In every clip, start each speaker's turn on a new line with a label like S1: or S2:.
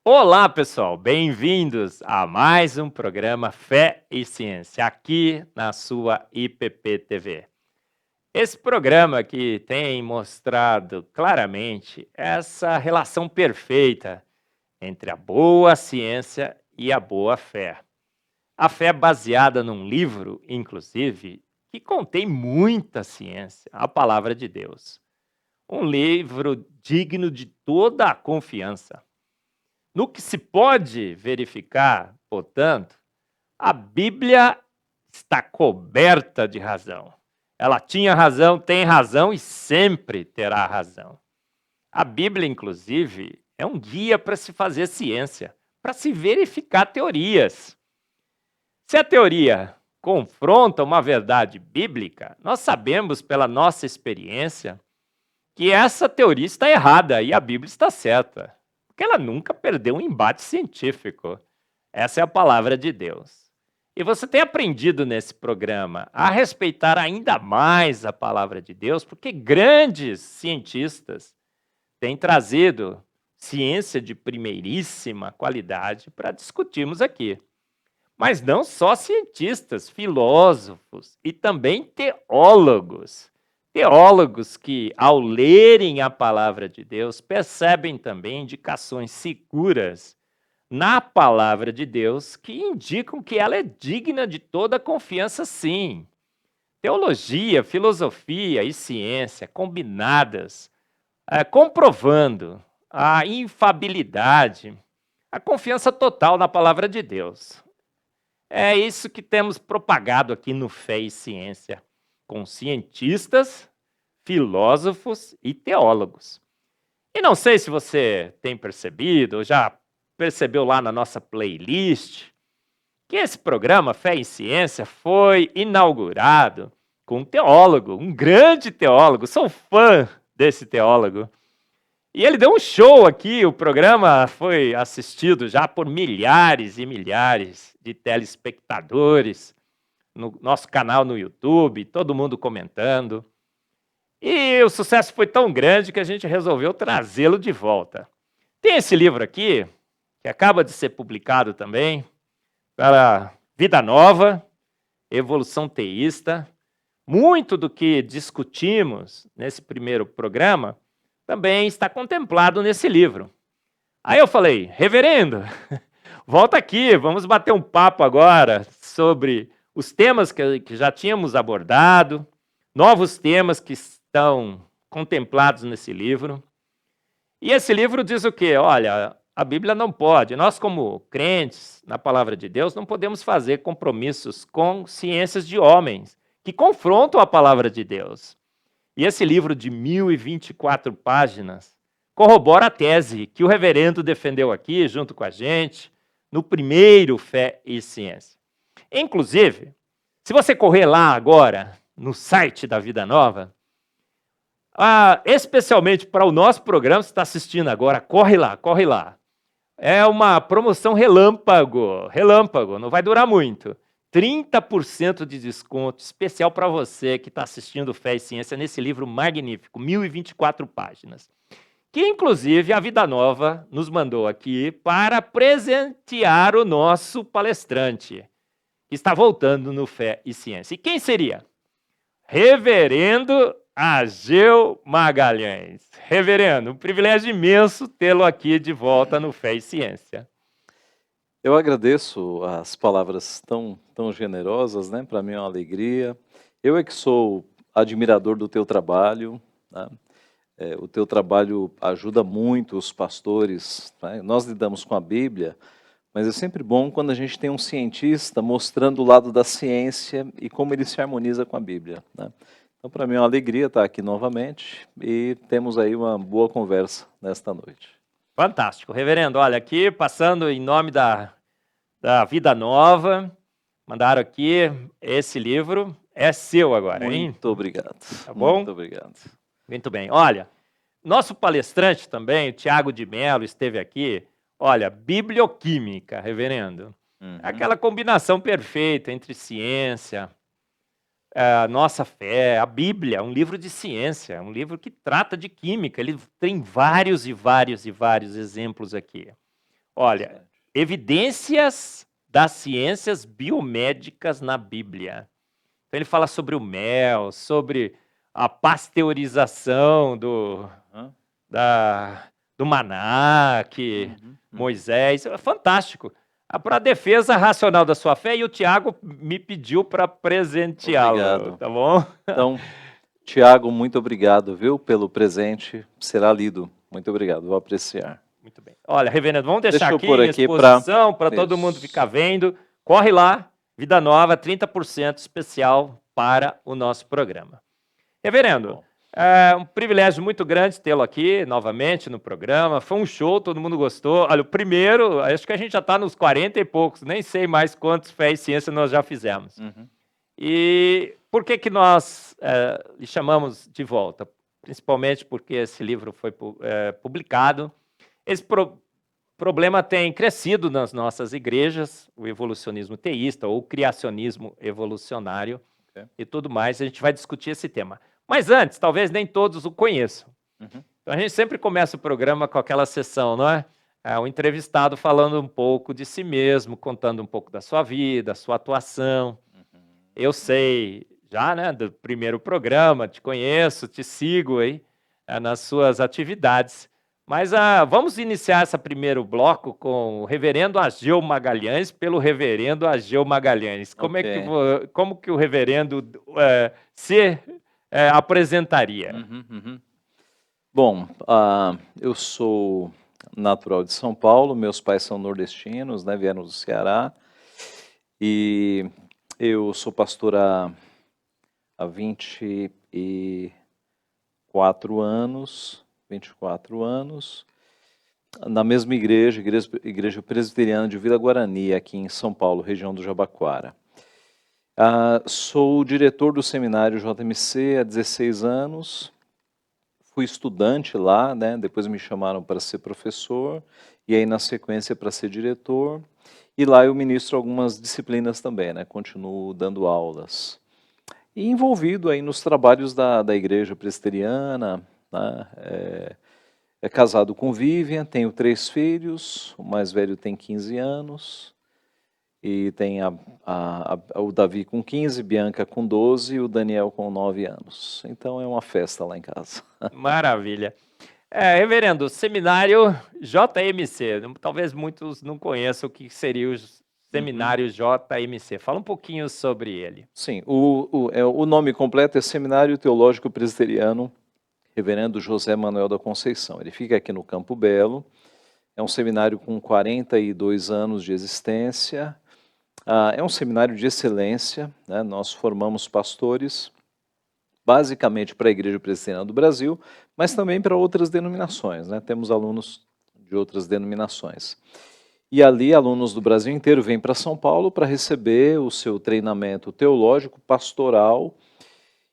S1: Olá, pessoal, bem-vindos a mais um programa Fé e Ciência, aqui na sua IPP TV. Esse programa que tem mostrado claramente essa relação perfeita entre a boa ciência e a boa fé. A fé baseada num livro, inclusive, que contém muita ciência, a Palavra de Deus. Um livro digno de toda a confiança. No que se pode verificar, portanto, a Bíblia está coberta de razão. Ela tinha razão, tem razão e sempre terá razão. A Bíblia, inclusive, é um guia para se fazer ciência, para se verificar teorias. Se a teoria confronta uma verdade bíblica, nós sabemos pela nossa experiência que essa teoria está errada e a Bíblia está certa. Porque ela nunca perdeu um embate científico. Essa é a palavra de Deus. E você tem aprendido nesse programa a respeitar ainda mais a palavra de Deus, porque grandes cientistas têm trazido ciência de primeiríssima qualidade para discutirmos aqui. Mas não só cientistas, filósofos e também teólogos. Teólogos que, ao lerem a palavra de Deus, percebem também indicações seguras na palavra de Deus que indicam que ela é digna de toda confiança, sim. Teologia, filosofia e ciência combinadas, comprovando a infabilidade, a confiança total na palavra de Deus. É isso que temos propagado aqui no Fé e Ciência, com cientistas, filósofos e teólogos. E não sei se você tem percebido, ou já percebeu lá na nossa playlist, que esse programa Fé e Ciência foi inaugurado com um teólogo, um grande teólogo, sou fã desse teólogo. E ele deu um show aqui, o programa foi assistido já por milhares e milhares de telespectadores no nosso canal no YouTube, todo mundo comentando. E o sucesso foi tão grande que a gente resolveu trazê-lo de volta. Tem esse livro aqui, que acaba de ser publicado também, para Vida Nova, Evolução Teísta. Muito do que discutimos nesse primeiro programa também está contemplado nesse livro. Aí eu falei, reverendo, volta aqui, vamos bater um papo agora sobre os temas que já tínhamos abordado, novos temas que estão contemplados nesse livro. E esse livro diz o quê? Olha, a Bíblia não pode, nós como crentes na palavra de Deus, não podemos fazer compromissos com ciências de homens que confrontam a palavra de Deus. E esse livro de 1024 páginas corrobora a tese que o reverendo defendeu aqui, junto com a gente, no primeiro Fé e Ciência. Inclusive, se você correr lá agora, no site da Vida Nova, especialmente para o nosso programa, você está assistindo agora, corre lá, corre lá. É uma promoção relâmpago, não vai durar muito. 30% de desconto especial para você que está assistindo Fé e Ciência nesse livro magnífico, 1024 páginas. Que, inclusive, a Vida Nova nos mandou aqui para presentear o nosso palestrante, que está voltando no Fé e Ciência. E quem seria? Reverendo Ageu Magalhães. Reverendo, um privilégio imenso tê-lo aqui de volta no Fé e Ciência.
S2: Eu agradeço as palavras tão generosas, né? Para mim é uma alegria. Eu é que sou admirador do teu trabalho, né? O teu trabalho ajuda muito os pastores, né? Nós lidamos com a Bíblia, mas é sempre bom quando a gente tem um cientista mostrando o lado da ciência e como ele se harmoniza com a Bíblia, né? Então, para mim é uma alegria estar aqui novamente e temos aí uma boa conversa nesta noite.
S1: Fantástico. Reverendo, olha, aqui passando em nome da Vida Nova, mandaram aqui esse livro, é seu agora, hein?
S2: Muito obrigado.
S1: Tá bom?
S2: Muito obrigado.
S1: Muito bem. Olha, nosso palestrante também, o Tiago de Mello, esteve aqui. Olha, biblioquímica, reverendo. Aquela combinação perfeita entre ciência, a nossa fé, a Bíblia, um livro de ciência, um livro que trata de química. Ele tem vários exemplos aqui. Olha,
S2: Excelente.
S1: evidências das ciências biomédicas na Bíblia. Então ele fala sobre o mel, sobre a pasteurização
S2: Aham.
S1: do maná, que
S2: Uhum.
S1: Moisés, é fantástico. Para a defesa racional da sua fé, e o Tiago me pediu para presenteá-lo,
S2: Obrigado.
S1: tá bom?
S2: Então, Tiago, muito obrigado, viu, pelo presente. Será lido. Muito obrigado, vou apreciar.
S1: Muito bem. Olha, reverendo, vamos deixar
S2: Deixa eu
S1: aqui
S2: pôr
S1: em
S2: aqui para
S1: exposição para todo mundo
S2: isso.
S1: ficar vendo. Corre lá, Vida Nova, 30% especial para o nosso programa. Reverendo,
S2: Bom.
S1: é um privilégio muito grande tê-lo aqui novamente no programa. Foi um show, todo mundo gostou. Olha, o primeiro, acho que a gente já está nos 40 e poucos, nem sei mais quantos Fé e Ciência nós já fizemos.
S2: Uhum.
S1: E por que nós lhe chamamos de volta? Principalmente porque esse livro foi publicado. Esse problema tem crescido nas nossas igrejas, o evolucionismo teísta ou o criacionismo evolucionário e tudo mais. A gente vai discutir esse tema. Mas antes, talvez nem todos o conheçam.
S2: Uhum.
S1: Então a gente sempre começa o programa com aquela sessão, não é? O entrevistado falando um pouco de si mesmo, contando um pouco da sua vida, sua atuação. Eu sei já, né, do primeiro programa, te conheço, te sigo aí nas suas atividades. Mas vamos iniciar esse primeiro bloco com o reverendo Ageu Magalhães, pelo reverendo Ageu Magalhães. Como que o reverendo se apresentaria?
S2: Uhum. Bom, eu sou natural de São Paulo, meus pais são nordestinos, né, vieram do Ceará, e eu sou pastor há 24 anos, na mesma igreja presbiteriana de Vila Guarani, aqui em São Paulo, região do Jabaquara. Sou diretor do seminário JMC há 16 anos, fui estudante lá, né? Depois me chamaram para ser professor, e aí na sequência para ser diretor, e lá eu ministro algumas disciplinas também, né? Continuo dando aulas. E envolvido aí nos trabalhos da igreja presbiteriana, né? É casado com Vivian, tenho 3 filhos, o mais velho tem 15 anos, e tem o Davi com 15, Bianca com 12 e o Daniel com 9 anos. Então é uma festa lá em casa.
S1: Maravilha. Reverendo, seminário JMC, talvez muitos não conheçam o que seria o seminário JMC. Fala um pouquinho sobre ele.
S2: Sim, o nome completo é Seminário Teológico Presbiteriano Reverendo José Manuel da Conceição. Ele fica aqui no Campo Belo, é um seminário com 42 anos de existência, é um seminário de excelência, né? Nós formamos pastores, basicamente para a Igreja Presbiteriana do Brasil, mas também para outras denominações, né? Temos alunos de outras denominações. E ali, alunos do Brasil inteiro vêm para São Paulo para receber o seu treinamento teológico, pastoral,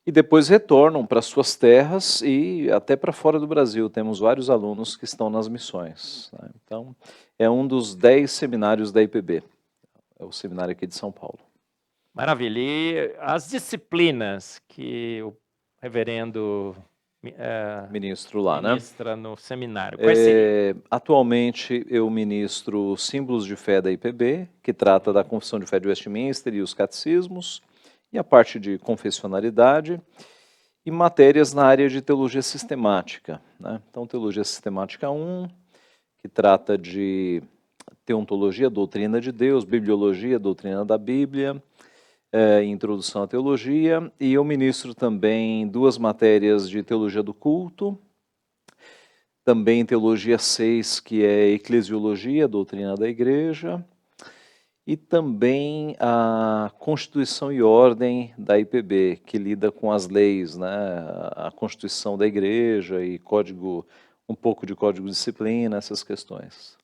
S2: e depois retornam para suas terras e até para fora do Brasil. Temos vários alunos que estão nas missões, né? Então, é um dos 10 seminários da IPB, é o seminário aqui de São Paulo.
S1: Maravilha. E as disciplinas que o reverendo
S2: Ministro lá,
S1: ministra no seminário, quais seriam?
S2: Atualmente eu ministro Símbolos de Fé da IPB, que trata da Confissão de Fé de Westminster e os catecismos, e a parte de confessionalidade, e matérias na área de teologia sistemática, né? Então, teologia sistemática 1, que trata de teontologia, doutrina de Deus, bibliologia, doutrina da Bíblia, introdução à teologia, e eu ministro também 2 matérias de teologia do culto, também teologia 6, que é eclesiologia, doutrina da igreja, e também a Constituição e Ordem da IPB, que lida com as leis, né? A Constituição da igreja e um pouco de código de disciplina, essas questões.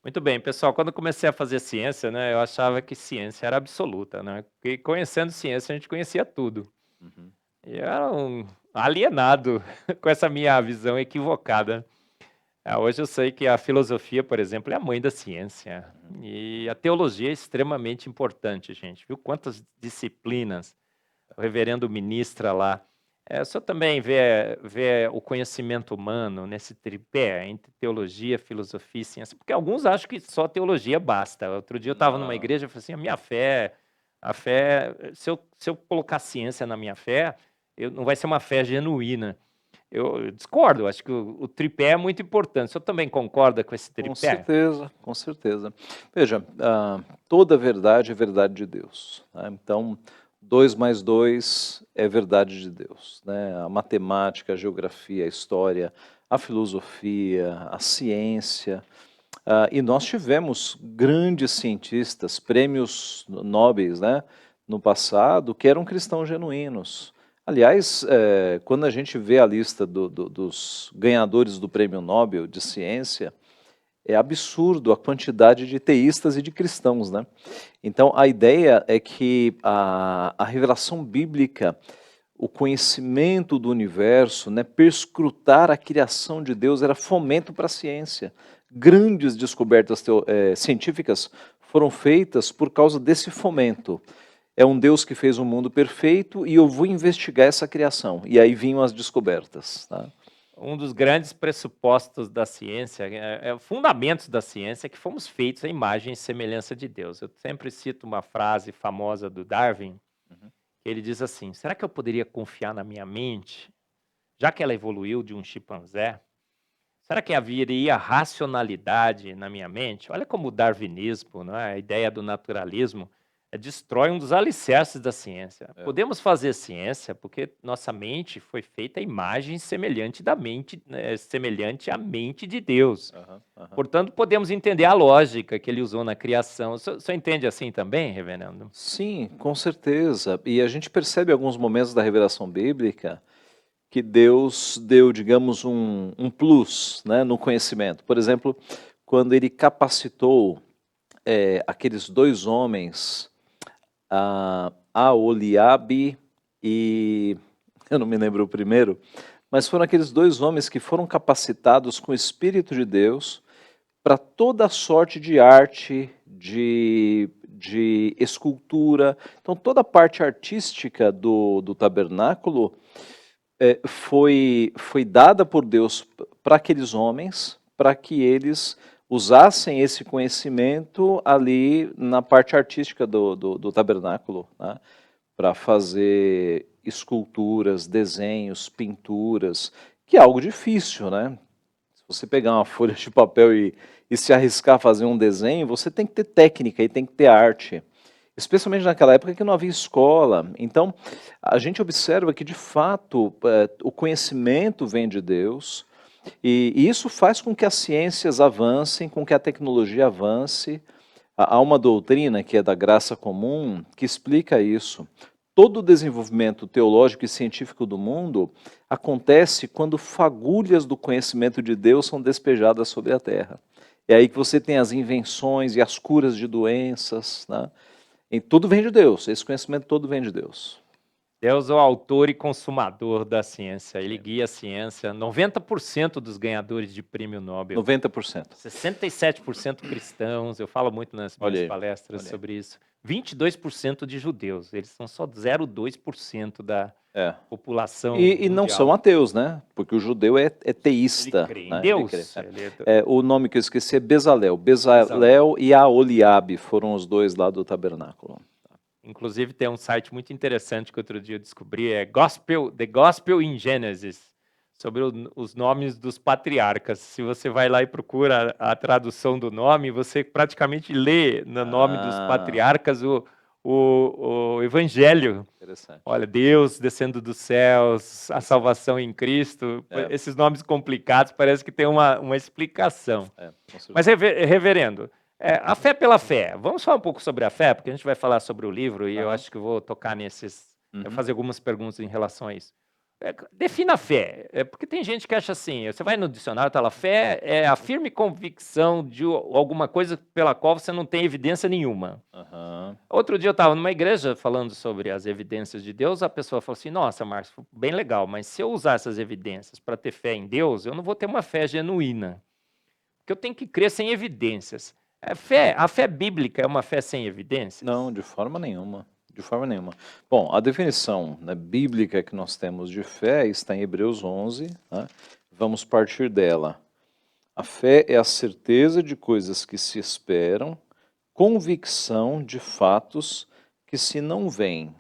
S1: Muito bem, pessoal, quando eu comecei a fazer ciência, né, eu achava que ciência era absoluta, né? Porque conhecendo ciência, a gente conhecia tudo. E eu era um alienado com essa minha visão equivocada. Hoje eu sei que a filosofia, por exemplo, é a mãe da ciência. E a teologia é extremamente importante, gente. Viu quantas disciplinas o reverendo ministra lá. O senhor também vê o conhecimento humano nesse tripé entre teologia, filosofia e ciência, porque alguns acham que só teologia basta. Outro dia eu estava numa
S2: Não.
S1: igreja e falei assim, a fé, se eu colocar ciência na minha fé, não vai ser uma fé genuína. Eu discordo, acho que o tripé é muito importante. O senhor também concorda com esse
S2: Com
S1: tripé?
S2: certeza, com certeza. Veja, toda verdade é verdade de Deus, né? Então, 2 mais 2 é verdade de Deus, né? A matemática, a geografia, a história, a filosofia, a ciência. E nós tivemos grandes cientistas, prêmios nobres, né, no passado, que eram cristãos genuínos. Aliás, quando a gente vê a lista dos ganhadores do Prêmio Nobel de Ciência, é absurdo a quantidade de teístas e de cristãos, né? Então, a ideia é que a revelação bíblica, o conhecimento do universo, né, perscrutar a criação de Deus era fomento para a ciência. Grandes descobertas científicas foram feitas por causa desse fomento. É um Deus que fez um mundo perfeito e eu vou investigar essa criação. E aí vinham as descobertas. Tá?
S1: Um dos grandes pressupostos da ciência, fundamentos da ciência, é que fomos feitos à imagem e semelhança de Deus. Eu sempre cito uma frase famosa do Darwin, que ele diz assim, será que eu poderia confiar na minha mente, já que ela evoluiu de um chimpanzé? Será que haveria racionalidade na minha mente? Olha como o darwinismo, não é? A ideia do naturalismo, destrói um dos alicerces da ciência. Podemos fazer ciência porque nossa mente foi feita à imagem semelhante da mente, semelhante à mente de Deus. Portanto, podemos entender a lógica que ele usou na criação. O senhor entende assim também, reverendo?
S2: Sim, com certeza. E a gente percebe alguns momentos da revelação bíblica que Deus deu, digamos, um plus, né, no conhecimento. Por exemplo, quando ele capacitou aqueles 2 homens, Aholiabe e eu não me lembro o primeiro, mas foram aqueles 2 homens que foram capacitados com o Espírito de Deus para toda sorte de arte, de escultura. Então, toda a parte artística do tabernáculo foi dada por Deus para aqueles homens, para que eles usassem esse conhecimento ali na parte artística do tabernáculo, né? Para fazer esculturas, desenhos, pinturas, que é algo difícil, né? Se você pegar uma folha de papel e se arriscar a fazer um desenho, você tem que ter técnica e tem que ter arte. Especialmente naquela época que não havia escola. Então, a gente observa que, de fato, o conhecimento vem de Deus, e isso faz com que as ciências avancem, com que a tecnologia avance. Há uma doutrina que é da graça comum que explica isso. Todo o desenvolvimento teológico e científico do mundo acontece quando fagulhas do conhecimento de Deus são despejadas sobre a terra. É aí que você tem as invenções e as curas de doenças, né? E tudo vem de Deus, esse conhecimento todo vem de Deus.
S1: Deus é o autor e consumador da ciência, ele guia a ciência. 90% dos ganhadores de prêmio Nobel,
S2: 90%.
S1: 67% cristãos, eu falo muito nas minhas palestras sobre isso. 22% de judeus, eles são só 0,2% da população
S2: e não são ateus, né? Porque o judeu é teísta.
S1: Ele crê em Deus.
S2: O nome que eu esqueci é Bezalel. Bezalel e Aholiabe foram os 2 lá do tabernáculo.
S1: Inclusive tem um site muito interessante que outro dia eu descobri, The Gospel in Genesis, sobre os nomes dos patriarcas. Se você vai lá e procura a tradução do nome, você praticamente lê no nome dos patriarcas o Evangelho.
S2: Interessante.
S1: Olha, Deus descendo dos céus, a salvação em Cristo. Esses nomes complicados parece que tem uma explicação. Mas, reverendo, a fé pela fé. Vamos falar um pouco sobre a fé, porque a gente vai falar sobre o livro e eu acho que eu vou tocar nesses, fazer algumas perguntas em relação a isso. Defina a fé, porque tem gente que acha assim, você vai no dicionário, está lá, fé é a firme convicção de alguma coisa pela qual você não tem evidência nenhuma. Outro dia eu estava numa igreja falando sobre as evidências de Deus, a pessoa falou assim, nossa, Márcio, bem legal, mas se eu usar essas evidências para ter fé em Deus, eu não vou ter uma fé genuína, porque eu tenho que crer sem evidências. A fé bíblica é uma fé sem evidências?
S2: Não, de forma nenhuma. De forma nenhuma. Bom, a definição, né, bíblica que nós temos de fé está em Hebreus 11, né? Vamos partir dela. A fé é a certeza de coisas que se esperam, convicção de fatos que se não veem.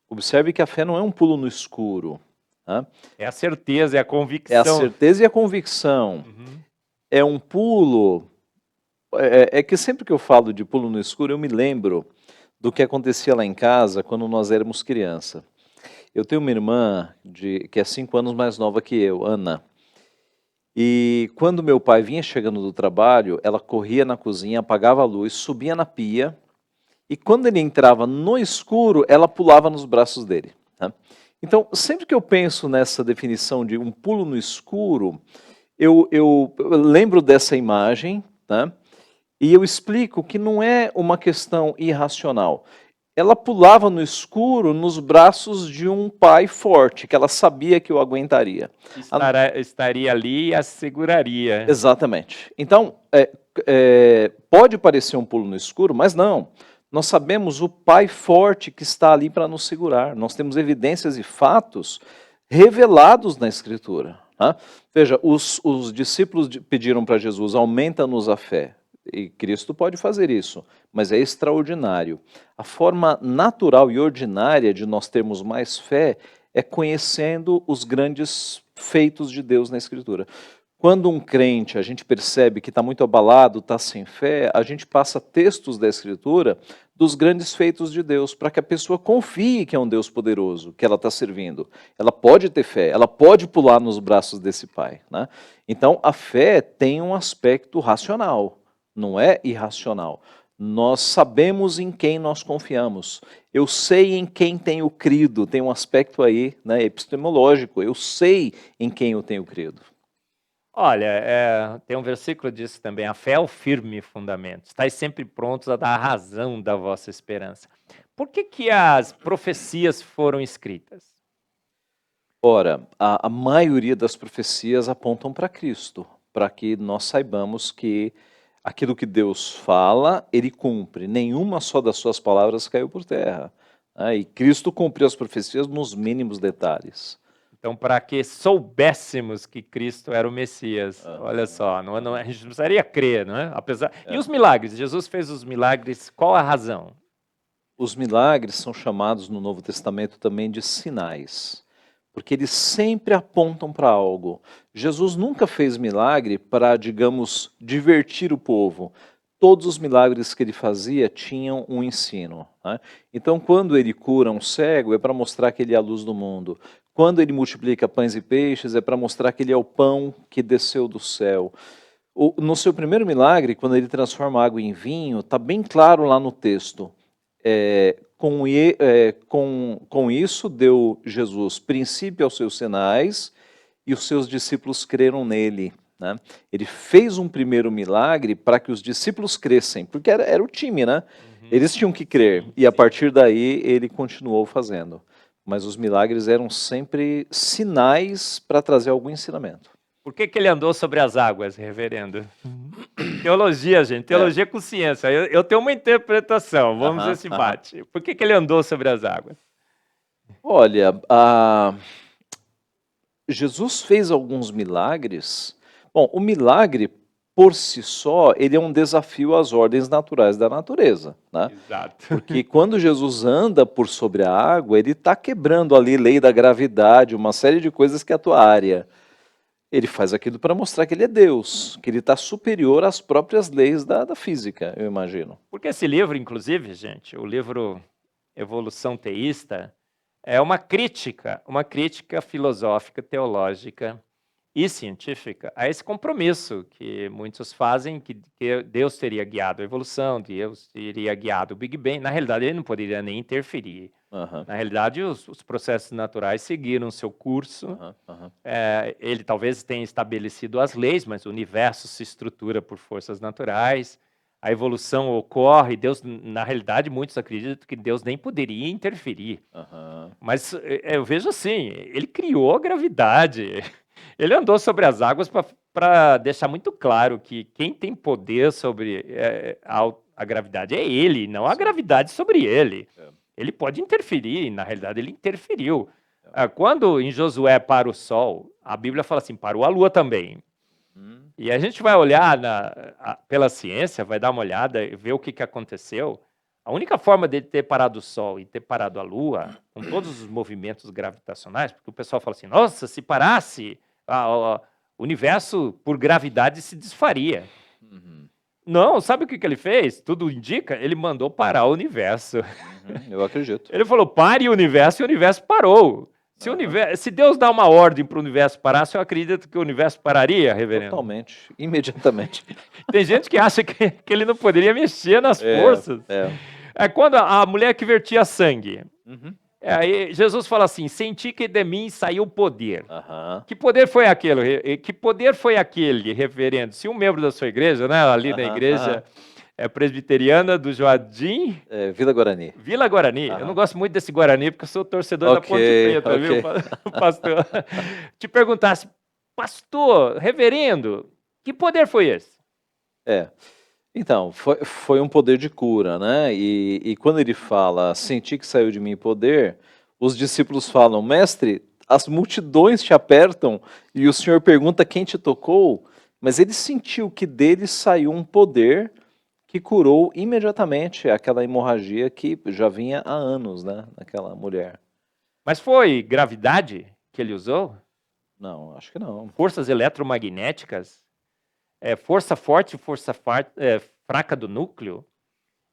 S2: Observe que a fé não é um pulo no escuro. Né?
S1: É a certeza, é a
S2: É a
S1: convicção.
S2: certeza e a convicção.
S1: Uhum.
S2: É um pulo. É que sempre que eu falo de pulo no escuro, eu me lembro do que acontecia lá em casa quando nós éramos criança. Eu tenho uma irmã que é 5 anos mais nova que eu, Ana. E quando meu pai vinha chegando do trabalho, ela corria na cozinha, apagava a luz, subia na pia, e quando ele entrava no escuro, ela pulava nos braços dele. Tá? Então, sempre que eu penso nessa definição de um pulo no escuro, eu lembro dessa imagem, tá? E eu explico que não é uma questão irracional. Ela pulava no escuro nos braços de um pai forte, que ela sabia que o aguentaria.
S1: Estaria ali e a seguraria.
S2: Exatamente. Então, pode parecer um pulo no escuro, mas não. Nós sabemos o pai forte que está ali para nos segurar. Nós temos evidências e fatos revelados na Escritura. Tá? Veja, os discípulos pediram para Jesus, aumenta-nos a fé. E Cristo pode fazer isso, mas é extraordinário. A forma natural e ordinária de nós termos mais fé é conhecendo os grandes feitos de Deus na Escritura. Quando um crente, a gente percebe que está muito abalado, está sem fé, a gente passa textos da Escritura dos grandes feitos de Deus, para que a pessoa confie que é um Deus poderoso, que ela está servindo. Ela pode ter fé, ela pode pular nos braços desse Pai. Né? Então, a fé tem um aspecto racional, não é irracional. Nós sabemos em quem nós confiamos. Eu sei em quem tenho crido, tem um aspecto aí, né, epistemológico, eu sei em quem eu tenho crido.
S1: Olha, tem um versículo disso também, a fé é o firme fundamento, estáis sempre prontos a dar a razão da vossa esperança. Por que as profecias foram escritas?
S2: Ora, a maioria das profecias apontam para Cristo, para que nós saibamos que aquilo que Deus fala, Ele cumpre. Nenhuma só das suas palavras caiu por terra. Né? E Cristo cumpriu as profecias nos mínimos detalhes.
S1: Então, para que soubéssemos que Cristo era o Messias, olha só, a gente não precisaria crer, não é? E os milagres? Jesus fez os milagres, qual a razão?
S2: Os milagres são chamados no Novo Testamento também de sinais, porque eles sempre apontam para algo. Jesus nunca fez milagre para, digamos, divertir o povo. Todos os milagres que ele fazia tinham um ensino. Né? Então, quando ele cura um cego, é para mostrar que ele é a luz do mundo. Quando ele multiplica pães e peixes, é para mostrar que ele é o pão que desceu do céu. No seu primeiro milagre, quando ele transforma água em vinho, está bem claro lá no texto. Com isso, deu Jesus princípio aos seus sinais e os seus discípulos creram nele. Né? Ele fez um primeiro milagre para que os discípulos crescem, porque era o time, né? Eles tinham que crer, e a partir daí ele continuou fazendo. Mas os milagres eram sempre sinais para trazer algum ensinamento.
S1: Por que ele andou sobre as águas, reverendo? Teologia, gente, teologia com ciência. Eu tenho uma interpretação, vamos ver se bate. Por que ele andou sobre as águas?
S2: Olha, Jesus fez alguns milagres. Bom, o milagre, por si só, ele é um desafio às ordens naturais da natureza. Né?
S1: Exato.
S2: Porque quando Jesus anda por sobre a água, ele está quebrando ali lei da gravidade, uma série de coisas que é a tua área. Ele faz aquilo para mostrar que ele é Deus, que ele está superior às próprias leis da física, eu imagino.
S1: Porque esse livro, inclusive, gente, o livro Evolução Teísta, é uma crítica filosófica, teológica e científica a esse compromisso que muitos fazem, que Deus teria guiado a evolução, Deus teria guiado o Big Bang. Na realidade, ele não poderia nem interferir. Na realidade, os processos naturais seguiram seu curso. Ele talvez tenha estabelecido as leis, mas o universo se estrutura por forças naturais. A evolução ocorre, Deus, na realidade, muitos acreditam que Deus nem poderia interferir. Mas eu vejo assim, ele criou a gravidade. Ele andou sobre as águas para deixar muito claro que quem tem poder sobre a gravidade é ele, não a gravidade sobre ele. Ele pode interferir, na realidade ele interferiu. Quando em Josué para o sol, a Bíblia fala assim, parou a lua também. E a gente vai olhar pela ciência, vai dar uma olhada e ver o que aconteceu. A única forma dele ter parado o sol e ter parado a lua, com todos os movimentos gravitacionais, porque o pessoal fala assim, nossa, se parasse, o universo por gravidade se desfaria. Não, sabe o que ele fez? Tudo indica, ele mandou parar o universo.
S2: Eu acredito.
S1: Ele falou, pare o universo, e o universo parou. Se Deus dá uma ordem para o universo parar, você acredita que o universo pararia, reverendo?
S2: Totalmente, imediatamente.
S1: Tem gente que acha que ele não poderia mexer nas forças. É quando a mulher que vertia sangue. Aí Jesus fala assim, senti que de mim saiu poder. Que poder foi aquele? Que poder foi aquele, reverendo? Se um membro da sua igreja, né, ali na igreja presbiteriana do Jardim...
S2: Vila Guarani.
S1: Vila Guarani. Eu não gosto muito desse Guarani, porque eu sou torcedor da Ponte Preta, viu, pastor? Te perguntasse, pastor, reverendo, que poder foi esse?
S2: Então, foi um poder de cura, né? E quando ele fala, senti que saiu de mim poder, os discípulos falam, mestre, as multidões te apertam e o Senhor pergunta quem te tocou, mas ele sentiu que dele saiu um poder que curou imediatamente aquela hemorragia que já vinha há anos, né, naquela mulher.
S1: Mas foi gravidade que ele usou?
S2: Não, acho que não.
S1: Forças eletromagnéticas? Força forte e força fraca do núcleo?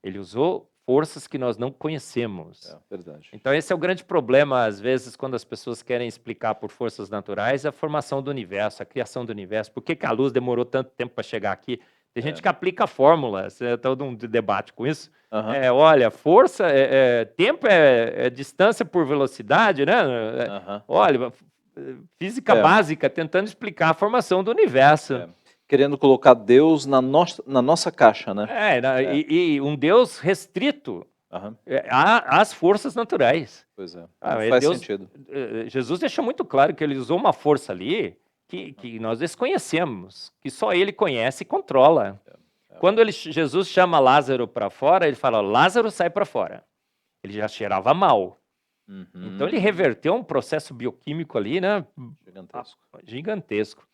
S1: Ele usou forças que nós não conhecemos.
S2: Verdade.
S1: Então esse é o grande problema, às vezes, quando as pessoas querem explicar por forças naturais a formação do universo, a criação do universo. Por que a luz demorou tanto tempo para chegar aqui? Tem gente que aplica fórmulas, todo um debate com isso. Olha, força, tempo é distância por velocidade, né? Olha, física básica tentando explicar a formação do universo.
S2: Querendo colocar Deus na nossa caixa, né?
S1: E um Deus restrito às forças naturais.
S2: Pois é, faz sentido.
S1: Jesus deixou muito claro que ele usou uma força ali que nós desconhecemos, que só ele conhece e controla. Quando Jesus chama Lázaro para fora, ele fala, Lázaro, sai para fora. Ele já cheirava mal. Então ele reverteu um processo bioquímico ali, né? Gigantesco.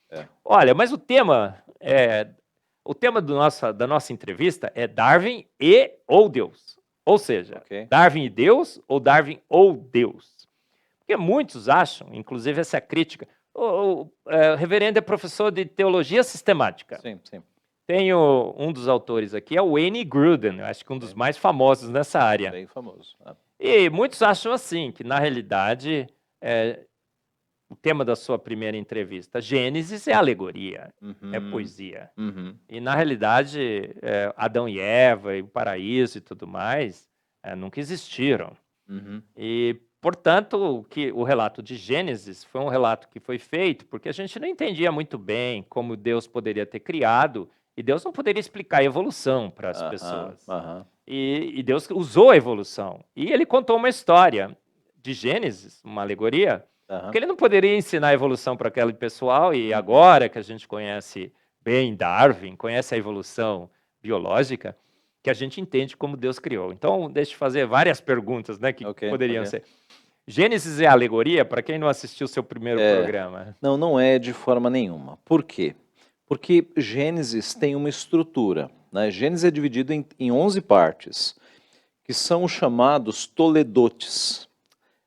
S1: Olha, mas o tema da nossa entrevista é Darwin ou Deus. Ou seja, Darwin e Deus ou Darwin ou Deus. Porque muitos acham, inclusive essa é a crítica, o reverendo é professor de teologia sistemática.
S2: Sim.
S1: Tenho um dos autores aqui, é o Wayne Grudem, acho que um dos mais famosos nessa área.
S2: Bem famoso.
S1: E muitos acham assim, que na realidade, o tema da sua primeira entrevista, Gênesis é alegoria, é poesia. E na realidade, Adão e Eva, e o paraíso e tudo mais, nunca existiram. E portanto, o relato de Gênesis foi um relato que foi feito porque a gente não entendia muito bem como Deus poderia ter criado, e Deus não poderia explicar a evolução para as pessoas. E Deus usou a evolução. E ele contou uma história de Gênesis, uma alegoria, porque ele não poderia ensinar a evolução para aquele pessoal, e agora que a gente conhece bem Darwin, conhece a evolução biológica, que a gente entende como Deus criou. Então, deixa eu fazer várias perguntas, né, que poderiam ser. Gênesis é alegoria, para quem não assistiu o seu primeiro programa?
S2: Não é de forma nenhuma. Por quê? Porque Gênesis tem uma estrutura, né? Gênesis é dividido em 11 partes, que são os chamados toledotes.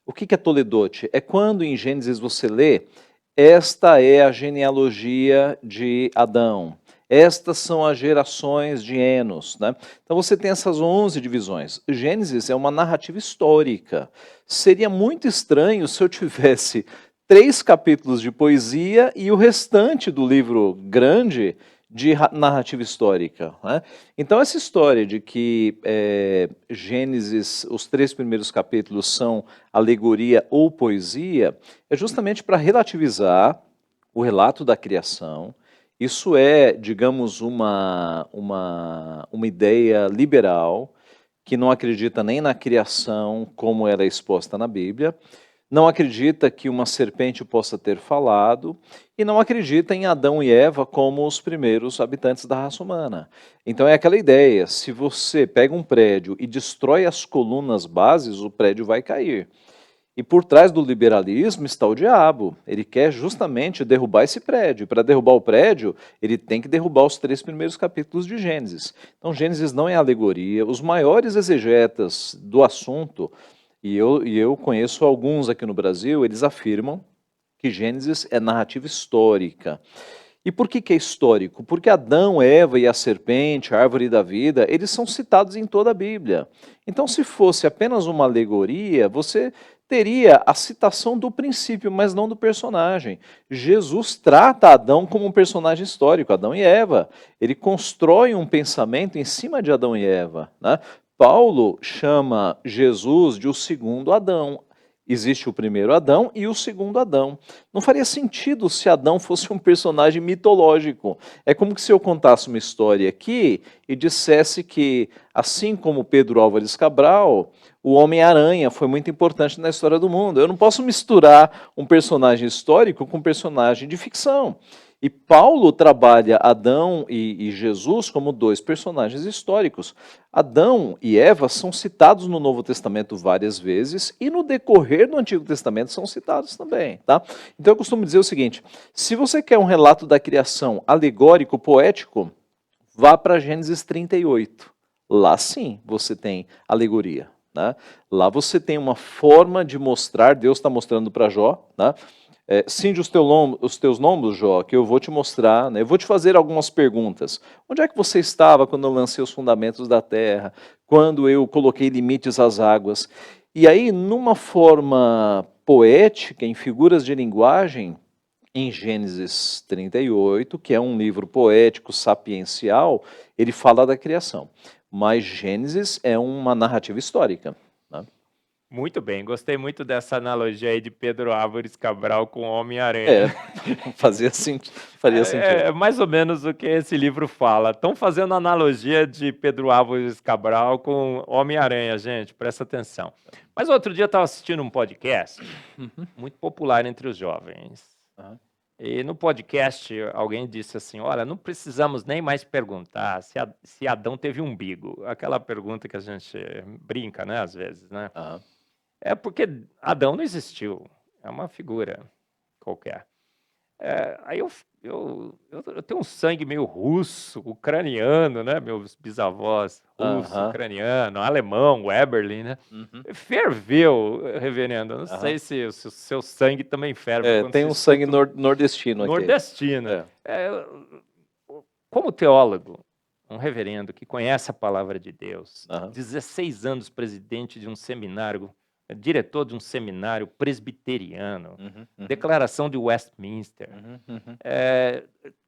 S2: O que é toledote? É quando em Gênesis você lê, esta é a genealogia de Adão, estas são as gerações de Enos, né? Então você tem essas 11 divisões. Gênesis é uma narrativa histórica. Seria muito estranho se eu tivesse 3 capítulos de poesia e o restante do livro grande de narrativa histórica, né? Então essa história de que Gênesis, os 3 primeiros capítulos são alegoria ou poesia, é justamente para relativizar o relato da criação. Isso é, digamos, uma ideia liberal, que não acredita nem na criação como ela é exposta na Bíblia, não acredita que uma serpente possa ter falado e não acredita em Adão e Eva como os primeiros habitantes da raça humana. Então é aquela ideia, se você pega um prédio e destrói as colunas bases, o prédio vai cair. E por trás do liberalismo está o diabo. Ele quer justamente derrubar esse prédio. Para derrubar o prédio, ele tem que derrubar os 3 primeiros capítulos de Gênesis. Então, Gênesis não é alegoria. Os maiores exegetas do assunto, e eu conheço alguns aqui no Brasil, eles afirmam que Gênesis é narrativa histórica. E por que é histórico? Porque Adão, Eva e a serpente, a árvore da vida, eles são citados em toda a Bíblia. Então, se fosse apenas uma alegoria, você teria a citação do princípio, mas não do personagem. Jesus trata Adão como um personagem histórico, Adão e Eva. Ele constrói um pensamento em cima de Adão e Eva, né? Paulo chama Jesus de o segundo Adão. Existe o primeiro Adão e o segundo Adão. Não faria sentido se Adão fosse um personagem mitológico. É como se eu contasse uma história aqui e dissesse que, assim como Pedro Álvares Cabral, o Homem-Aranha foi muito importante na história do mundo. Eu não posso misturar um personagem histórico com um personagem de ficção. E Paulo trabalha Adão e Jesus como 2 personagens históricos. Adão e Eva são citados no Novo Testamento várias vezes e no decorrer do Antigo Testamento são citados também. Tá? Então eu costumo dizer o seguinte, se você quer um relato da criação alegórico, poético, vá para Gênesis 38. Lá sim você tem alegoria. Né? Lá você tem uma forma de mostrar, Deus está mostrando para Jó, né? Cinge os teus lombos, Jó, que eu vou te mostrar, né? Eu vou te fazer algumas perguntas. Onde é que você estava quando eu lancei os fundamentos da terra? Quando eu coloquei limites às águas? E aí, numa forma poética, em figuras de linguagem, em Gênesis 38, que é um livro poético, sapiencial, ele fala da criação. Mas Gênesis é uma narrativa histórica. Né?
S1: Muito bem, gostei muito dessa analogia aí de Pedro Álvares Cabral com Homem-Aranha.
S2: Faria sentido.
S1: É mais ou menos o que esse livro fala. Estão fazendo analogia de Pedro Álvares Cabral com Homem-Aranha, gente, presta atenção. Mas outro dia eu estava assistindo um podcast muito popular entre os jovens. E no podcast alguém disse assim, olha, não precisamos nem mais perguntar se Adão teve umbigo. Aquela pergunta que a gente brinca, né, às vezes, né? É porque Adão não existiu, é uma figura qualquer. Aí eu tenho um sangue meio russo, ucraniano, né? Meus bisavós russo, ucraniano, alemão, Weberlin, né? Ferveu, reverendo. Eu não sei se o seu sangue também ferve.
S2: Tem um sangue nordestino aqui.
S1: Nordestino. Como teólogo, um reverendo que conhece a palavra de Deus, 16 anos presidente de um seminário, diretor de um seminário presbiteriano, declaração de Westminster,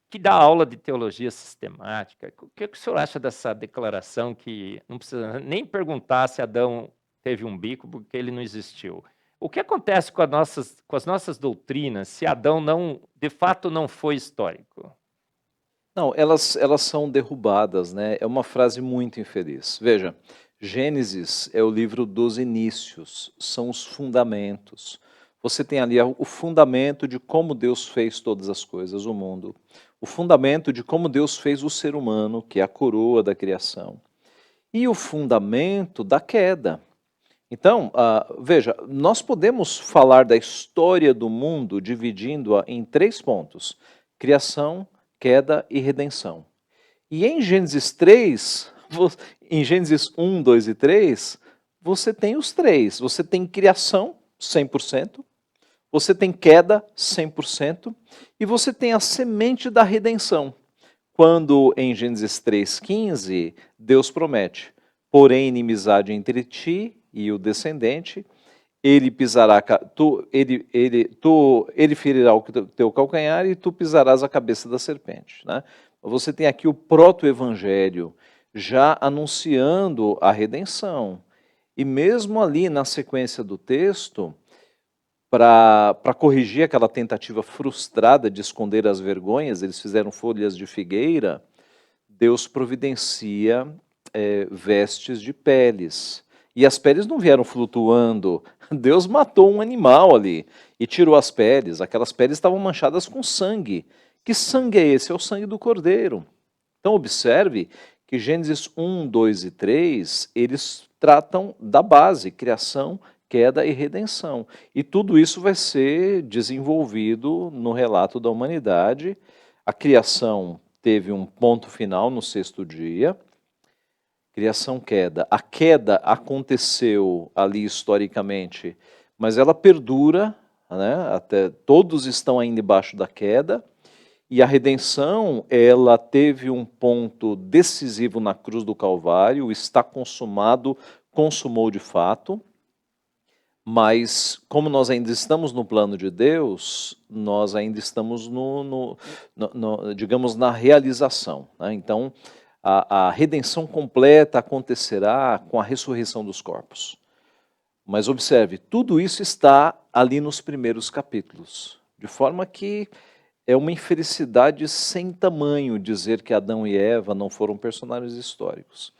S1: que dá aula de teologia sistemática. O que o senhor acha dessa declaração que não precisa nem perguntar se Adão teve um bico, porque ele não existiu? O que acontece com as nossas doutrinas se Adão de fato não foi histórico?
S2: Não, elas são derrubadas, né? É uma frase muito infeliz. Veja, Gênesis é o livro dos inícios, são os fundamentos. Você tem ali o fundamento de como Deus fez todas as coisas, o mundo. O fundamento de como Deus fez o ser humano, que é a coroa da criação. E o fundamento da queda. Então, veja, nós podemos falar da história do mundo dividindo-a em 3 pontos. Criação, queda e redenção. E em Gênesis 3... Em Gênesis 1, 2 e 3, você tem os 3. Você tem criação, 100%. Você tem queda, 100%. E você tem a semente da redenção. Quando em Gênesis 3,15, Deus promete, porém inimizade entre ti e o descendente, ele ferirá o teu calcanhar e tu pisarás a cabeça da serpente. Né? Você tem aqui o proto-evangelho, já anunciando a redenção. E mesmo ali na sequência do texto, para corrigir aquela tentativa frustrada de esconder as vergonhas, eles fizeram folhas de figueira, Deus providencia vestes de peles. E as peles não vieram flutuando. Deus matou um animal ali e tirou as peles. Aquelas peles estavam manchadas com sangue. Que sangue é esse? É o sangue do Cordeiro. Então observe que Gênesis 1, 2 e 3, eles tratam da base, criação, queda e redenção. E tudo isso vai ser desenvolvido no relato da humanidade. A criação teve um ponto final no sexto dia. Criação, queda. A queda aconteceu ali historicamente, mas ela perdura, né? Até todos estão ainda embaixo da queda. E a redenção, ela teve um ponto decisivo na cruz do Calvário, está consumado, consumou de fato. Mas como nós ainda estamos no plano de Deus, nós ainda estamos digamos, na realização, né? Então, a redenção completa acontecerá com a ressurreição dos corpos. Mas observe, tudo isso está ali nos primeiros capítulos, de forma que é uma infelicidade sem tamanho dizer que Adão e Eva não foram personagens históricos.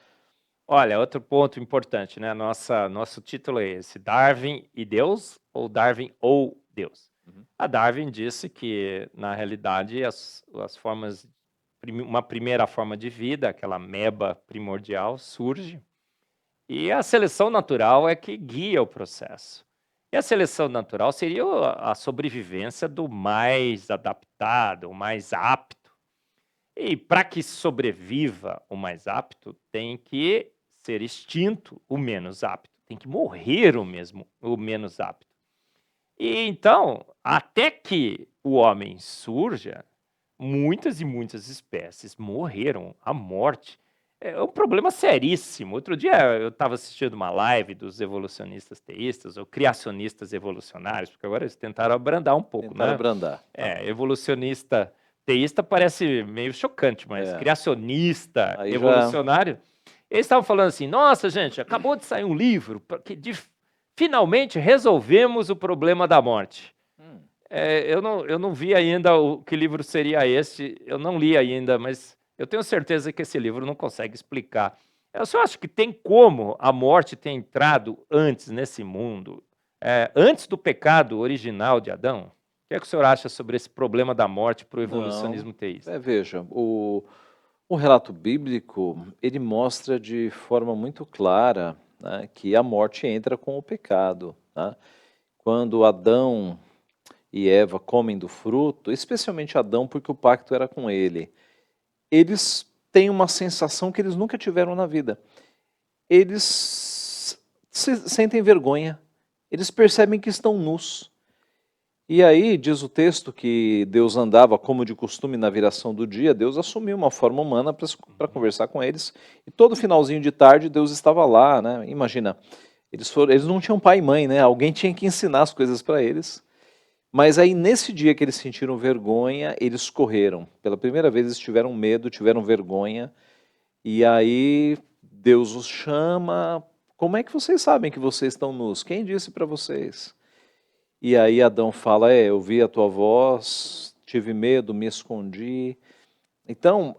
S1: Olha, outro ponto importante, né? Nosso título é esse: Darwin e Deus ou Darwin ou Deus? A Darwin disse que, na realidade, as formas, uma primeira forma de vida, aquela ameba primordial, surge, e a seleção natural é que guia o processo. E a seleção natural seria a sobrevivência do mais adaptado, o mais apto. E para que sobreviva o mais apto, tem que ser extinto o menos apto, tem que morrer o menos apto. E então, até que o homem surja, muitas e muitas espécies morreram. A morte é um problema seríssimo. Outro dia eu estava assistindo uma live dos evolucionistas teístas ou criacionistas evolucionários, porque agora eles tentaram abrandar um pouco,
S2: Tentaram
S1: né?
S2: abrandar.
S1: Evolucionista teísta parece meio chocante, mas criacionista,
S2: Aí
S1: evolucionário, eles estavam falando assim: nossa, gente, acabou de sair um livro que finalmente resolvemos o problema da morte. Eu não vi ainda que livro seria esse, eu não li ainda, mas eu tenho certeza que esse livro não consegue explicar. Eu só acho que tem como a morte ter entrado antes nesse mundo, antes do pecado original de Adão. O que é que o senhor acha sobre esse problema da morte para o evolucionismo teísta?
S2: Veja, o relato bíblico, ele mostra de forma muito clara, né, que a morte entra com o pecado, né? Quando Adão e Eva comem do fruto, especialmente Adão, porque o pacto era com ele, eles têm uma sensação que eles nunca tiveram na vida. Eles sentem vergonha, eles percebem que estão nus. E aí diz o texto que Deus andava como de costume na viração do dia, Deus assumiu uma forma humana para conversar com eles, e todo finalzinho de tarde Deus estava lá, né? Imagina, eles não tinham pai e mãe, né? Alguém tinha que ensinar as coisas para eles. Mas aí nesse dia que eles sentiram vergonha, eles correram. Pela primeira vez eles tiveram medo, tiveram vergonha, e aí Deus os chama. Como é que vocês sabem que vocês estão nus? Quem disse para vocês? E aí Adão fala, eu vi a tua voz, tive medo, me escondi. Então,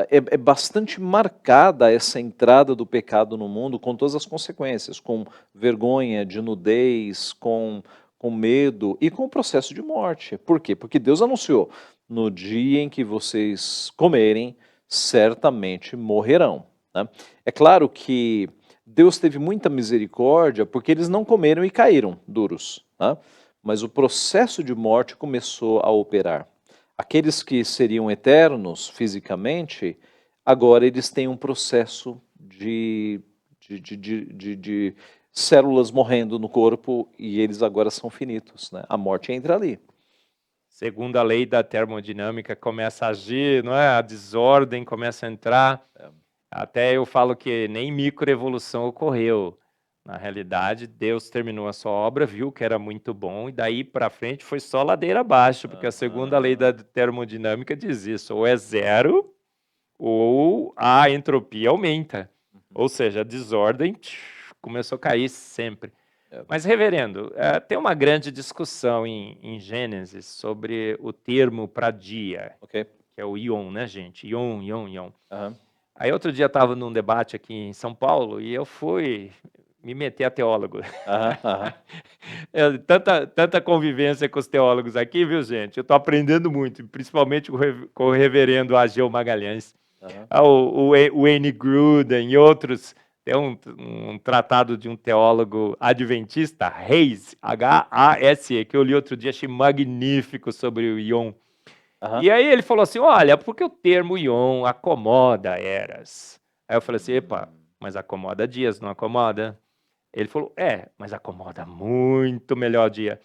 S2: é bastante marcada essa entrada do pecado no mundo com todas as consequências, com vergonha, de nudez, com medo e com o processo de morte. Por quê? Porque Deus anunciou, no dia em que vocês comerem, certamente morrerão, né? É claro que Deus teve muita misericórdia porque eles não comeram e caíram duros, né? Mas o processo de morte começou a operar. Aqueles que seriam eternos fisicamente, agora eles têm um processo de células morrendo no corpo e eles agora são finitos, né? A morte entra ali.
S1: Segundo a lei da termodinâmica, começa a agir, não é? A desordem começa a entrar. Até eu falo que nem microevolução ocorreu. Na realidade, Deus terminou a sua obra, viu que era muito bom, e daí para frente foi só ladeira abaixo, porque a segunda lei da termodinâmica diz isso: ou é zero, ou a entropia aumenta. Ou seja, a desordem começou a cair sempre. Mas, reverendo, tem uma grande discussão em Gênesis sobre o termo para dia, que é o Yom, né, gente? Yom. Aí outro dia eu estava num debate aqui em São Paulo e eu fui me meter a teólogo.
S2: Aham, aham.
S1: Tanta convivência com os teólogos aqui, viu, gente? Eu estou aprendendo muito, principalmente com o reverendo Ageu Magalhães.
S2: Aham.
S1: O Wayne Grudem e outros. Tem um tratado de um teólogo adventista, Hayes, H-A-S-E, que eu li outro dia, achei magnífico sobre o Ion.
S2: Aham.
S1: E aí ele falou assim, olha, porque o termo Ion acomoda eras. Aí eu falei assim, epa, mas acomoda dias, não acomoda? Ele falou, mas acomoda muito melhor dia.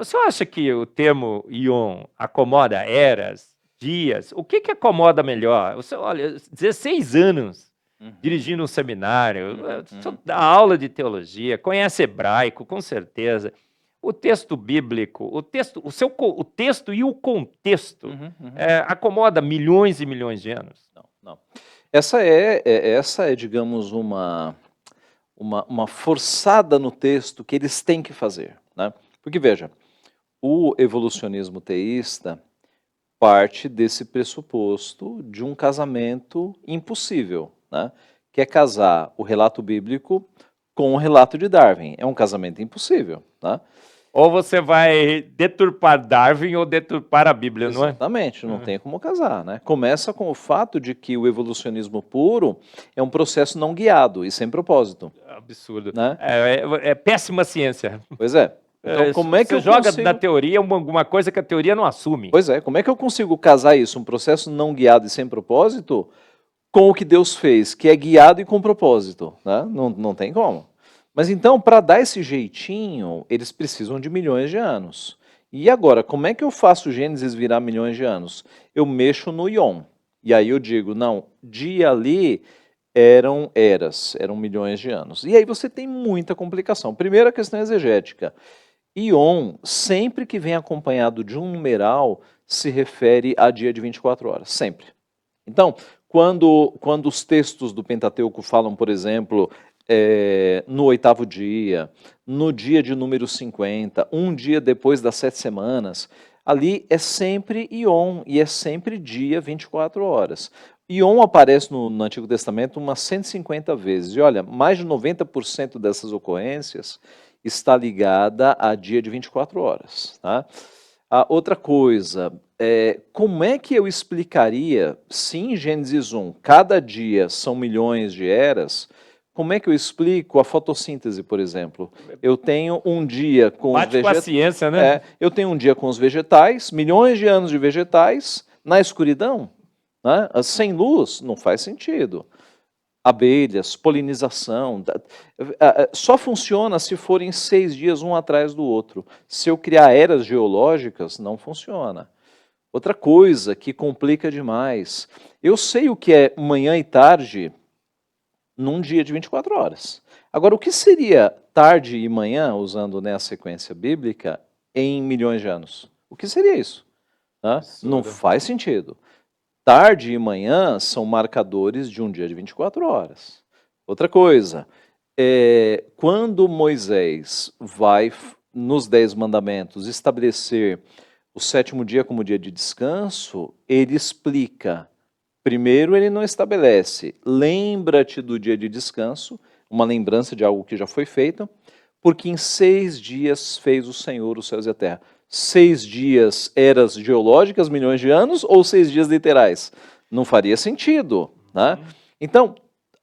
S1: O senhor acha que o termo Ion acomoda eras, dias? O que acomoda melhor? O senhor, olha, 16 anos
S2: Uhum.
S1: dirigindo um seminário, o senhor
S2: Uhum.
S1: dá aula de teologia, conhece hebraico, com certeza. O texto bíblico, o texto e o contexto
S2: Uhum. Uhum.
S1: acomoda milhões e milhões de anos.
S2: Não, não. Essa é, digamos, uma forçada no texto que eles têm que fazer, né? Porque, veja, o evolucionismo teísta parte desse pressuposto de um casamento impossível, né? Que é casar o relato bíblico com o relato de Darwin. É um casamento impossível, né?
S1: Ou você vai deturpar Darwin ou deturpar a Bíblia, não é?
S2: Exatamente, não tem como casar, né? Começa com o fato de que o evolucionismo puro é um processo não guiado e sem propósito,
S1: Absurdo.
S2: né?
S1: É péssima ciência.
S2: Pois é. Então, como é que
S1: Você
S2: eu
S1: joga
S2: consigo...
S1: na teoria alguma coisa que a teoria não assume.
S2: Pois é, como é que eu consigo casar isso, um processo não guiado e sem propósito, com o que Deus fez, que é guiado e com propósito, né? Não tem como. Mas então, para dar esse jeitinho, eles precisam de milhões de anos. E agora, como é que eu faço Gênesis virar milhões de anos? Eu mexo no Ion. E aí eu digo, não, dia ali eram eras, eram milhões de anos. E aí você tem muita complicação. Primeiro, a questão exegética. Ion, sempre que vem acompanhado de um numeral, se refere a dia de 24 horas, sempre. Então, quando os textos do Pentateuco falam, por exemplo, no 8º dia, no dia de número 50, um dia depois das 7 semanas, ali é sempre Ion e é sempre dia 24 horas. Ion aparece no Antigo Testamento umas 150 vezes. E olha, mais de 90% dessas ocorrências está ligada a dia de 24 horas. Tá? A outra coisa, como é que eu explicaria, se em Gênesis 1, cada dia são milhões de eras, como é que eu explico a fotossíntese, por exemplo? Eu tenho um dia com os
S1: Bate com a ciência, né?
S2: eu tenho um dia com os vegetais, milhões de anos de vegetais, na escuridão, né? Sem luz, não faz sentido. Abelhas, polinização, só funciona se forem 6 dias um atrás do outro. Se eu criar eras geológicas, não funciona. Outra coisa que complica demais, eu sei o que é manhã e tarde num dia de 24 horas. Agora, o que seria tarde e manhã, usando a sequência bíblica, em milhões de anos? O que seria isso? Não faz sentido. Tarde e manhã são marcadores de um dia de 24 horas. Outra coisa, quando Moisés vai, nos 10 mandamentos, estabelecer o 7º dia como dia de descanso, ele explica. Primeiro, ele não estabelece, lembra-te do dia de descanso, uma lembrança de algo que já foi feito, porque em 6 dias fez o Senhor os céus e a terra. 6 dias eras geológicas, milhões de anos, ou 6 dias literais? Não faria sentido, né? Então,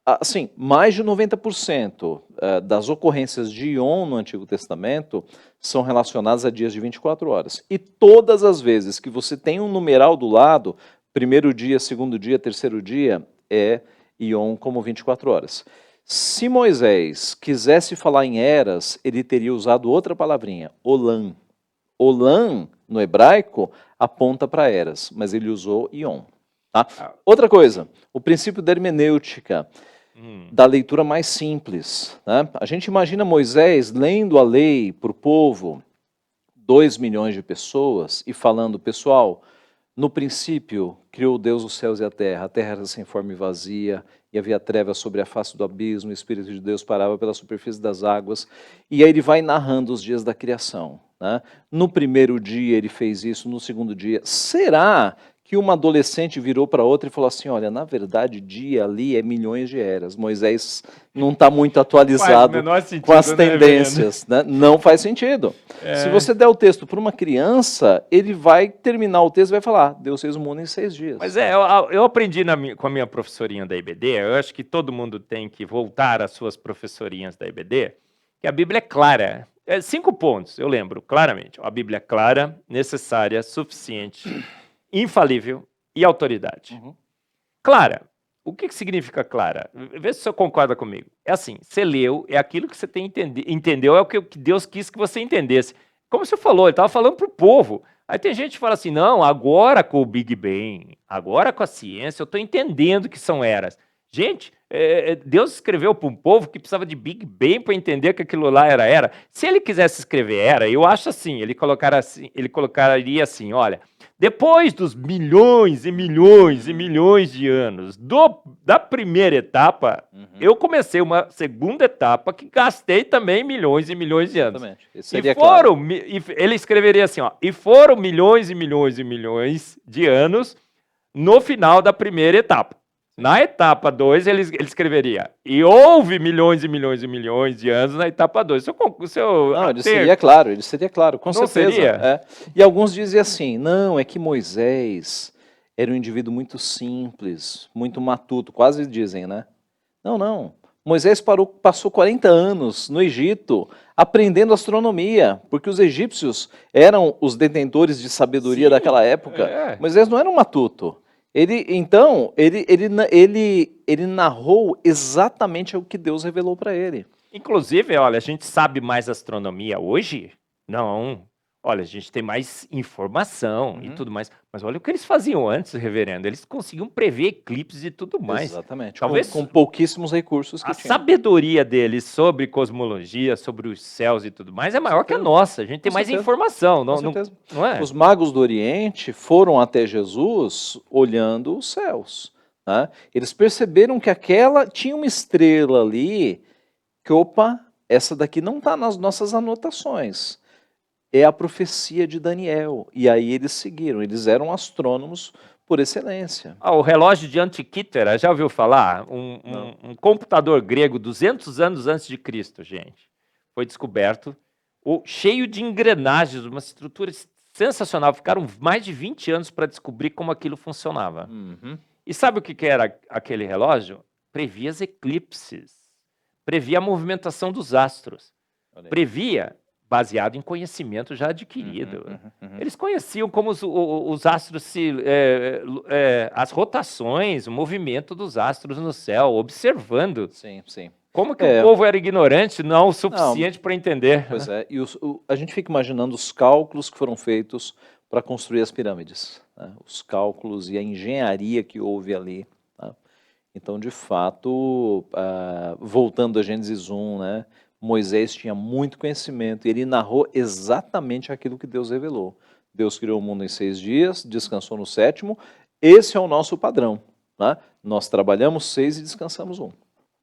S2: assim, mais de 90% das ocorrências de Ion no Antigo Testamento são relacionadas a dias de 24 horas. E todas as vezes que você tem um numeral do lado, primeiro dia, segundo dia, terceiro dia, é Ion como 24 horas. Se Moisés quisesse falar em eras, ele teria usado outra palavrinha, Olam. Olam, no hebraico, aponta para eras, mas ele usou Ion. Tá? Outra coisa, o princípio da hermenêutica, da leitura mais simples. Né? A gente imagina Moisés lendo a lei para o povo, 2 milhões de pessoas, e falando, pessoal, no princípio criou Deus os céus e a terra era sem forma e vazia, e havia trevas sobre a face do abismo, o Espírito de Deus parava pela superfície das águas, e aí ele vai narrando os dias da criação. Né? No primeiro dia ele fez isso, no segundo dia. Será que uma adolescente virou para outra e falou assim, olha, na verdade, dia ali é milhões de eras. Moisés não está muito
S1: Faz o
S2: atualizado
S1: menor
S2: com as
S1: sentido, né, reverendo?
S2: tendências, né? Não faz sentido. Se você der o texto para uma criança, ele vai terminar o texto e vai falar, Deus fez o mundo em 6 dias.
S1: Mas eu aprendi com a minha professorinha da IBD, eu acho que todo mundo tem que voltar às suas professorinhas da IBD, que a Bíblia é clara. 5 pontos, eu lembro claramente. A Bíblia é clara, necessária, suficiente, infalível e autoridade.
S2: Uhum.
S1: Clara. O que significa clara? Vê se você concorda comigo. É assim, você leu, é aquilo que você tem entendeu, é o que Deus quis que você entendesse. Como você falou, ele estava falando para o povo. Aí tem gente que fala assim, não, agora com o Big Bang, agora com a ciência, eu estou entendendo que são eras. Gente, Deus escreveu para um povo que precisava de Big Bang para entender que aquilo lá era. Se ele quisesse escrever era, eu acho assim, ele colocaria assim, olha, depois dos milhões e milhões e milhões de anos da primeira etapa, eu comecei uma segunda etapa que gastei também milhões e milhões de anos.
S2: Exatamente. Isso
S1: E
S2: seria claro.
S1: ele escreveria assim, ó, e foram milhões e milhões e milhões de anos no final da primeira etapa. Na etapa 2, ele escreveria, e houve milhões e milhões e milhões de anos na etapa 2.
S2: Não, ele seria claro, com
S1: Não
S2: certeza.
S1: seria?
S2: É. E alguns dizem assim, não, é que Moisés era um indivíduo muito simples, muito matuto, quase dizem, né? Não. Moisés passou 40 anos no Egito aprendendo astronomia, porque os egípcios eram os detentores de sabedoria daquela época. Moisés não era um matuto. Ele narrou exatamente o que Deus revelou para ele.
S1: Inclusive, olha, a gente sabe mais astronomia hoje? Não. Olha, a gente tem mais informação e tudo mais. Mas olha o que eles faziam antes, reverendo. Eles conseguiam prever eclipses e tudo mais.
S2: Exatamente.
S1: Talvez
S2: com pouquíssimos recursos que
S1: a
S2: tinham.
S1: sabedoria deles sobre cosmologia, sobre os céus e tudo mais é maior que a nossa. A gente tem mais informação.
S2: Com certeza.
S1: Não é?
S2: Os magos do Oriente foram até Jesus olhando os céus. Né? Eles perceberam que tinha uma estrela ali que, opa, essa daqui não está nas nossas anotações. É a profecia de Daniel. E aí eles seguiram. Eles eram astrônomos por excelência.
S1: O relógio de Antiquítera, já ouviu falar? Um computador grego 200 anos antes de Cristo, gente. Foi descoberto, cheio de engrenagens, uma estrutura sensacional. Ficaram mais de 20 anos para descobrir como aquilo funcionava. E sabe o que era aquele relógio? Previa os eclipses, previa a movimentação dos astros, previa baseado em conhecimento já adquirido. Eles conheciam como os astros as rotações, o movimento dos astros no céu, observando.
S2: Sim.
S1: Como que o povo era ignorante, não o suficiente para entender.
S2: Pois é, e a gente fica imaginando os cálculos que foram feitos para construir as pirâmides, né? Os cálculos e a engenharia que houve ali. Tá? Então, de fato, voltando a Gênesis 1, né? Moisés tinha muito conhecimento e ele narrou exatamente aquilo que Deus revelou. Deus criou o mundo em 6 dias, descansou no 7º. Esse é o nosso padrão. Né? Nós trabalhamos 6 e descansamos 1.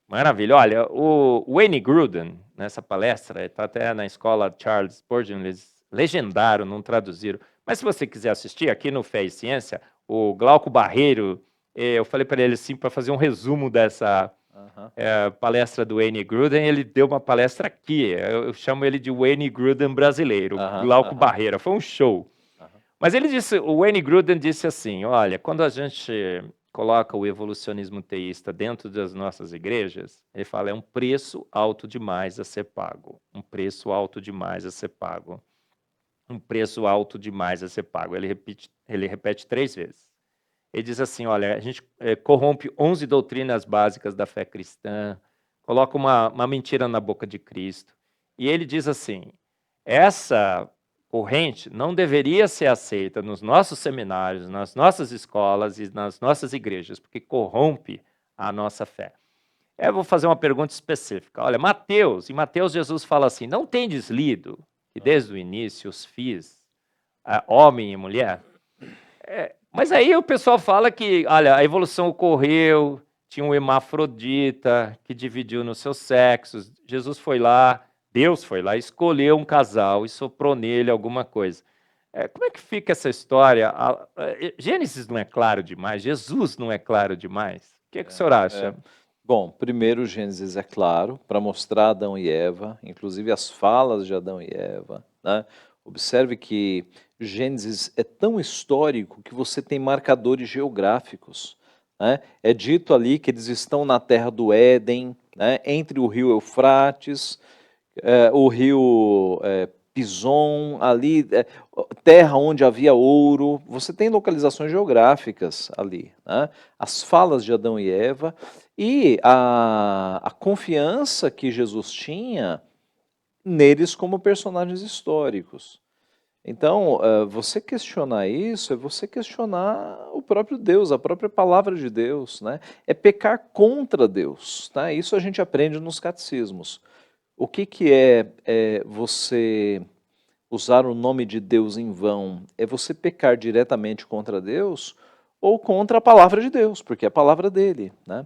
S1: Maravilha. Olha, o Wayne Grudem, nessa palestra, está até na escola Charles Spurgeon, eles legendaram, não traduziram. Mas se você quiser assistir, aqui no Fé e Ciência, o Glauco Barreiro, eu falei para ele assim, para fazer um resumo dessa palestra do Wayne Grudem, ele deu uma palestra aqui, eu chamo ele de Wayne Grudem brasileiro, Glauco Barreiro, foi um show. Mas o Wayne Grudem disse assim, olha, quando a gente coloca o evolucionismo teísta dentro das nossas igrejas, ele fala, é um preço alto demais a ser pago, um preço alto demais a ser pago, um preço alto demais a ser pago. Ele repete 3 vezes. Ele diz assim, olha, a gente corrompe 11 doutrinas básicas da fé cristã, coloca uma mentira na boca de Cristo. E ele diz assim, essa corrente não deveria ser aceita nos nossos seminários, nas nossas escolas e nas nossas igrejas, porque corrompe a nossa fé. Eu vou fazer uma pergunta específica. Olha, em Mateus Jesus fala assim, não tendes lido que desde o início os fiz homem e mulher? Mas aí o pessoal fala que, olha, a evolução ocorreu, tinha um hermafrodita que dividiu nos seus sexos, Jesus foi lá, Deus foi lá, escolheu um casal e soprou nele alguma coisa. Como é que fica essa história? Gênesis não é claro demais? Jesus não é claro demais? O que o senhor acha?
S2: Bom, primeiro Gênesis é claro, para mostrar Adão e Eva, inclusive as falas de Adão e Eva, né? Observe que Gênesis é tão histórico que você tem marcadores geográficos, né? É dito ali que eles estão na terra do Éden, né? Entre o rio Eufrates, o rio Pison, ali, terra onde havia ouro. Você tem localizações geográficas ali, né? As falas de Adão e Eva e a confiança que Jesus tinha neles como personagens históricos. Então, você questionar isso é você questionar o próprio Deus, a própria palavra de Deus, né? É pecar contra Deus, tá? Isso a gente aprende nos catecismos. O que é você usar o nome de Deus em vão? É você pecar diretamente contra Deus ou contra a palavra de Deus, porque é a palavra dele, né?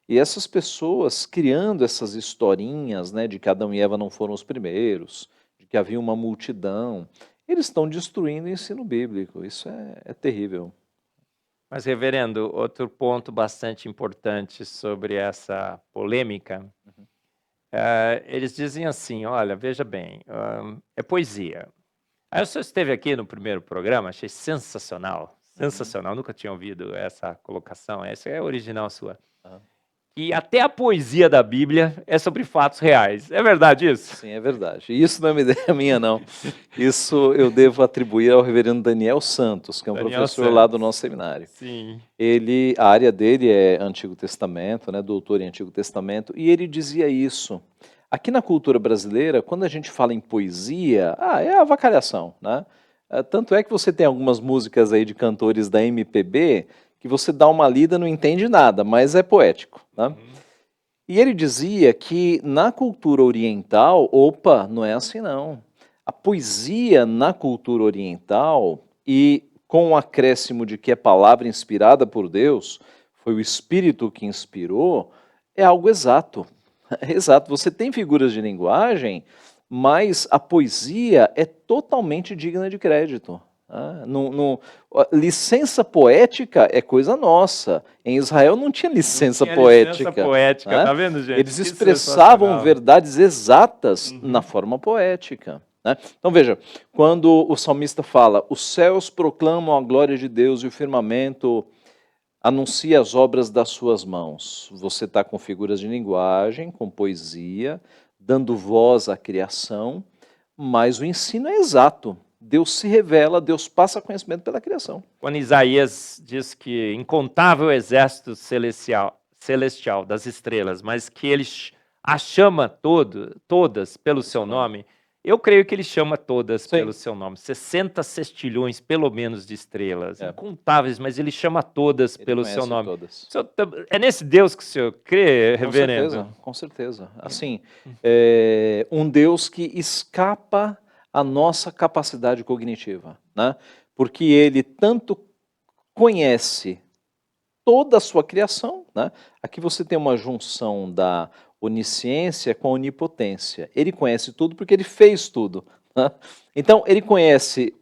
S2: E essas pessoas criando essas historinhas, né, de que Adão e Eva não foram os primeiros, de que havia uma multidão, eles estão destruindo o ensino bíblico. Isso é terrível.
S1: Mas, reverendo, outro ponto bastante importante sobre essa polêmica, eles dizem assim, olha, veja bem, é poesia. Aí o senhor esteve aqui no primeiro programa, achei sensacional, sensacional, nunca tinha ouvido essa colocação, essa é original sua. E até a poesia da Bíblia é sobre fatos reais. É verdade isso?
S2: Sim, é verdade. E isso não é uma ideia minha, não. Isso eu devo atribuir ao reverendo Daniel Santos, que é um
S1: Daniel
S2: professor
S1: Santos.
S2: lá do nosso seminário.
S1: Sim.
S2: A área dele é Antigo Testamento, né, doutor em Antigo Testamento, e ele dizia isso. Aqui na cultura brasileira, quando a gente fala em poesia, é avacalhação, né? Tanto é que você tem algumas músicas aí de cantores da MPB que você dá uma lida e não entende nada, mas é poético, né? E ele dizia que na cultura oriental, opa, não é assim não. A poesia na cultura oriental, e com o acréscimo de que é palavra inspirada por Deus, foi o Espírito que inspirou, é algo exato. É exato, você tem figuras de linguagem, mas a poesia é totalmente digna de crédito. Licença poética é coisa nossa. Em Israel não tinha licença poética.
S1: Licença poética,
S2: Né?
S1: tá vendo, gente?
S2: Eles
S1: Que
S2: expressavam
S1: sensacional.
S2: verdades exatas na forma poética. Né? Então veja, quando o salmista fala, os céus proclamam a glória de Deus e o firmamento anuncia as obras das suas mãos. Você está com figuras de linguagem, com poesia, dando voz à criação, mas o ensino é exato. Deus se revela, Deus passa conhecimento pela criação.
S1: Quando Isaías diz que incontável exército celestial das estrelas, mas que ele as chama todas pelo seu nome, eu creio que ele chama todas pelo seu nome. 60 sextilhões, pelo menos, de estrelas. Incontáveis, mas ele chama todas pelo seu nome.
S2: Todas.
S1: É nesse Deus que o senhor crê, reverendo?
S2: Com certeza. Assim, um Deus que escapa à nossa capacidade cognitiva, né? Porque ele tanto conhece toda a sua criação, né? Aqui você tem uma junção da onisciência com a onipotência. Ele conhece tudo porque ele fez tudo. Né? Então, ele conhece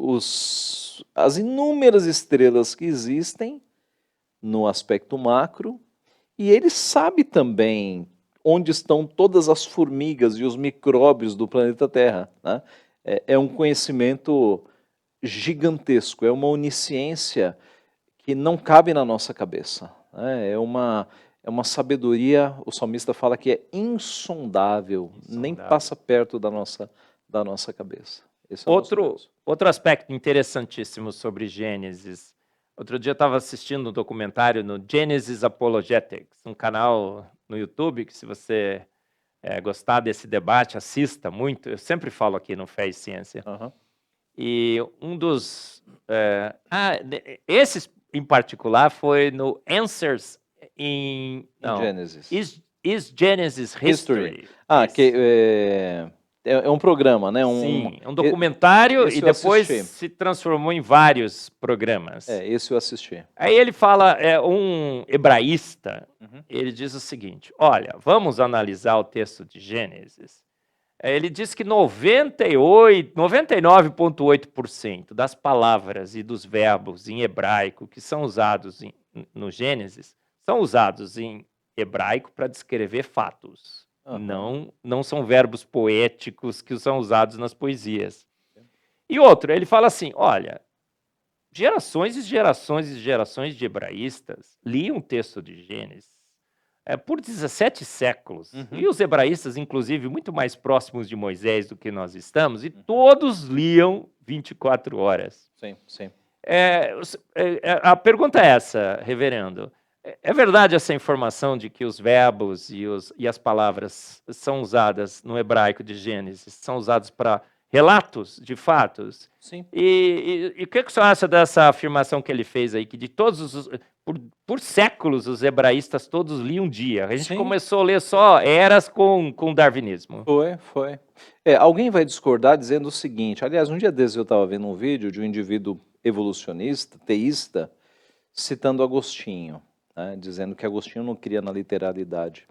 S2: as inúmeras estrelas que existem no aspecto macro, e ele sabe também onde estão todas as formigas e os micróbios do planeta Terra. Né? É um conhecimento gigantesco, é uma onisciência que não cabe na nossa cabeça. Né? É uma sabedoria, o salmista fala que é insondável, nem passa perto da nossa cabeça. Esse é
S1: outro aspecto interessantíssimo sobre Gênesis. Outro dia eu estava assistindo um documentário no Genesis Apologetics, um canal no YouTube que, se você gostar desse debate, assista muito. Eu sempre falo aqui no Fé e Ciência. E um dos... esse em particular foi no Answers in
S2: Genesis.
S1: Is Genesis History?
S2: É um programa, né?
S1: Sim, um documentário e depois se transformou em vários programas.
S2: Esse eu assisti.
S1: Aí ele fala, um hebraísta, ele diz o seguinte, olha, vamos analisar o texto de Gênesis Ele diz que 99,8% das palavras e dos verbos em hebraico que são usados no Gênesis são usados em hebraico para descrever fatos. Não são verbos poéticos que são usados nas poesias. E outro, ele fala assim, olha, gerações e gerações e gerações de hebraístas liam o texto de Gênesis por 17 séculos. E os hebraístas, inclusive, muito mais próximos de Moisés do que nós estamos, e todos liam 24 horas.
S2: Sim, sim.
S1: A pergunta é essa, reverendo. É verdade essa informação de que os verbos e as palavras são usadas no hebraico de Gênesis, são usados para relatos de fatos?
S2: Sim.
S1: E o que o senhor acha dessa afirmação que ele fez aí, que de todos os... Por séculos, os hebraístas todos liam um dia. A gente começou a ler só eras com darwinismo.
S2: Foi. Alguém vai discordar dizendo o seguinte, aliás, um dia desses eu estava vendo um vídeo de um indivíduo evolucionista, teísta, citando Agostinho, né, dizendo que Agostinho não cria na literalidade.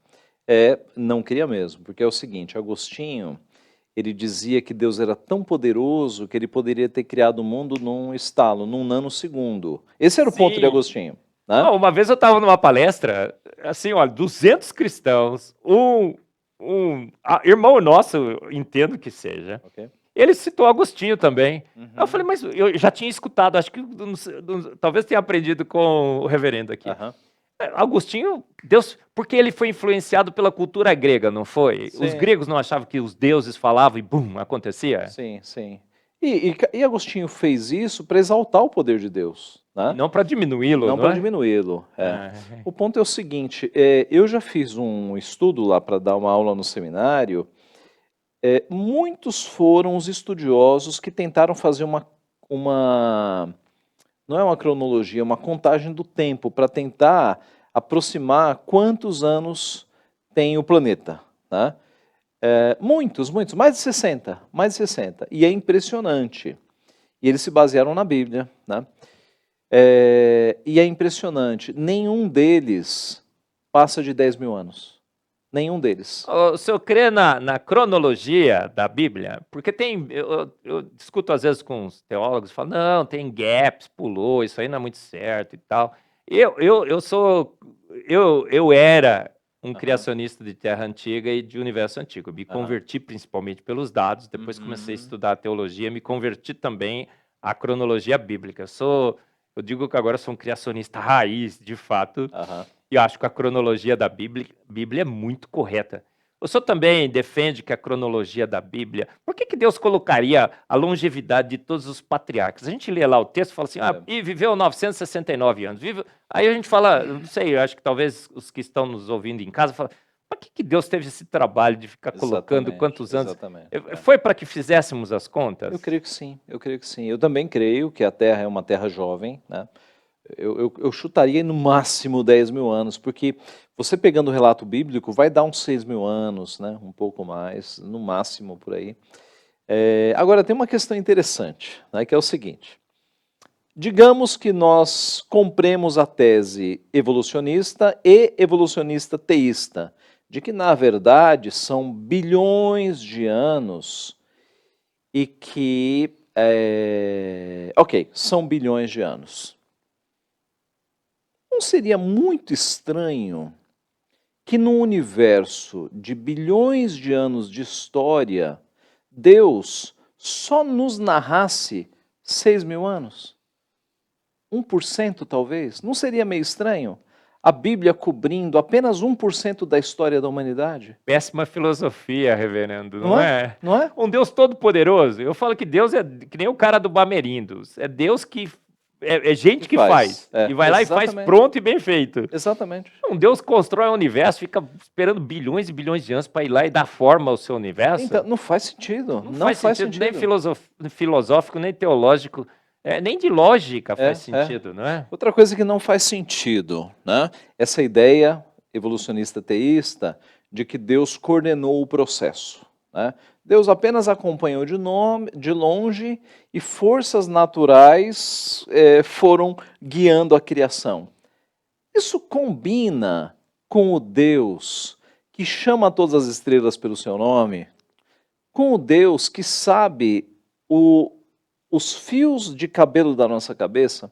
S2: Não cria mesmo, porque é o seguinte, Agostinho, ele dizia que Deus era tão poderoso que ele poderia ter criado o mundo num estalo, num nanosegundo. Esse era o ponto de Agostinho. Né?
S1: Uma vez eu estava numa palestra, assim, olha, 200 cristãos, irmão nosso, entendo que seja, ele citou Agostinho também. Eu falei, mas eu já tinha escutado, acho que talvez tenha aprendido com o reverendo aqui. Agostinho, Deus, porque ele foi influenciado pela cultura grega, não foi?
S2: Sim.
S1: Os gregos não achavam que os deuses falavam e bum, acontecia?
S2: Sim. E Agostinho fez isso para exaltar o poder de Deus. Né?
S1: Não para diminuí-lo,
S2: não para diminuí-lo. O ponto é o seguinte, eu já fiz um estudo lá para dar uma aula no seminário, muitos foram os estudiosos que tentaram fazer não é uma cronologia, uma contagem do tempo para tentar aproximar quantos anos tem o planeta. Né? Muitos, mais de 60, e é impressionante. E eles se basearam na Bíblia, né? E é impressionante, nenhum deles passa de 10 mil anos. Nenhum deles.
S1: O senhor crê na cronologia da Bíblia? Porque eu discuto às vezes com os teólogos, falo, não, tem gaps, pulou, isso aí não é muito certo e tal. Eu era um criacionista de terra antiga e de universo antigo. Eu me converti principalmente pelos dados, depois comecei a estudar teologia, me converti também à cronologia bíblica. Eu digo que agora sou um criacionista raiz, de fato, e acho que a cronologia da Bíblia é muito correta. O senhor também defende que a cronologia da Bíblia... Por que Deus colocaria a longevidade de todos os patriarcas? A gente lê lá o texto e fala assim, e viveu 969 anos. Aí a gente fala, não sei, eu acho que talvez os que estão nos ouvindo em casa falam, para que Deus teve esse trabalho de ficar colocando quantos anos? Foi para que fizéssemos as contas?
S2: Eu creio que sim. Eu também creio que a Terra é uma terra jovem, né? Eu chutaria no máximo 10 mil anos, porque você pegando o relato bíblico vai dar uns 6 mil anos, né? Um pouco mais, no máximo por aí. Agora tem uma questão interessante, né? Que é o seguinte, digamos que nós compremos a tese evolucionista e evolucionista teísta, de que na verdade são bilhões de anos e que, são bilhões de anos. Não seria muito estranho que num universo de bilhões de anos de história, Deus só nos narrasse 6 mil anos? 1% talvez? Não seria meio estranho? A Bíblia cobrindo apenas 1% da história da humanidade?
S1: Péssima filosofia, reverendo, não é?
S2: Não é?
S1: Um Deus todo-poderoso. Eu falo que Deus é que nem o cara do Bamerindos. É Deus que... É gente que faz. E vai lá e faz pronto e bem feito.
S2: Exatamente.
S1: Um Deus constrói o universo, fica esperando bilhões e bilhões de anos para ir lá e dar forma ao seu universo.
S2: Então, não faz sentido.
S1: Não faz sentido. Nem filosófico, nem teológico. Nem de lógica faz sentido, não é?
S2: Outra coisa que não faz sentido, né? Essa ideia evolucionista teísta de que Deus coordenou o processo. Né? Deus apenas acompanhou de longe e forças naturais foram guiando a criação. Isso combina com o Deus que chama todas as estrelas pelo seu nome? com o Deus que sabe os fios de cabelo da nossa cabeça?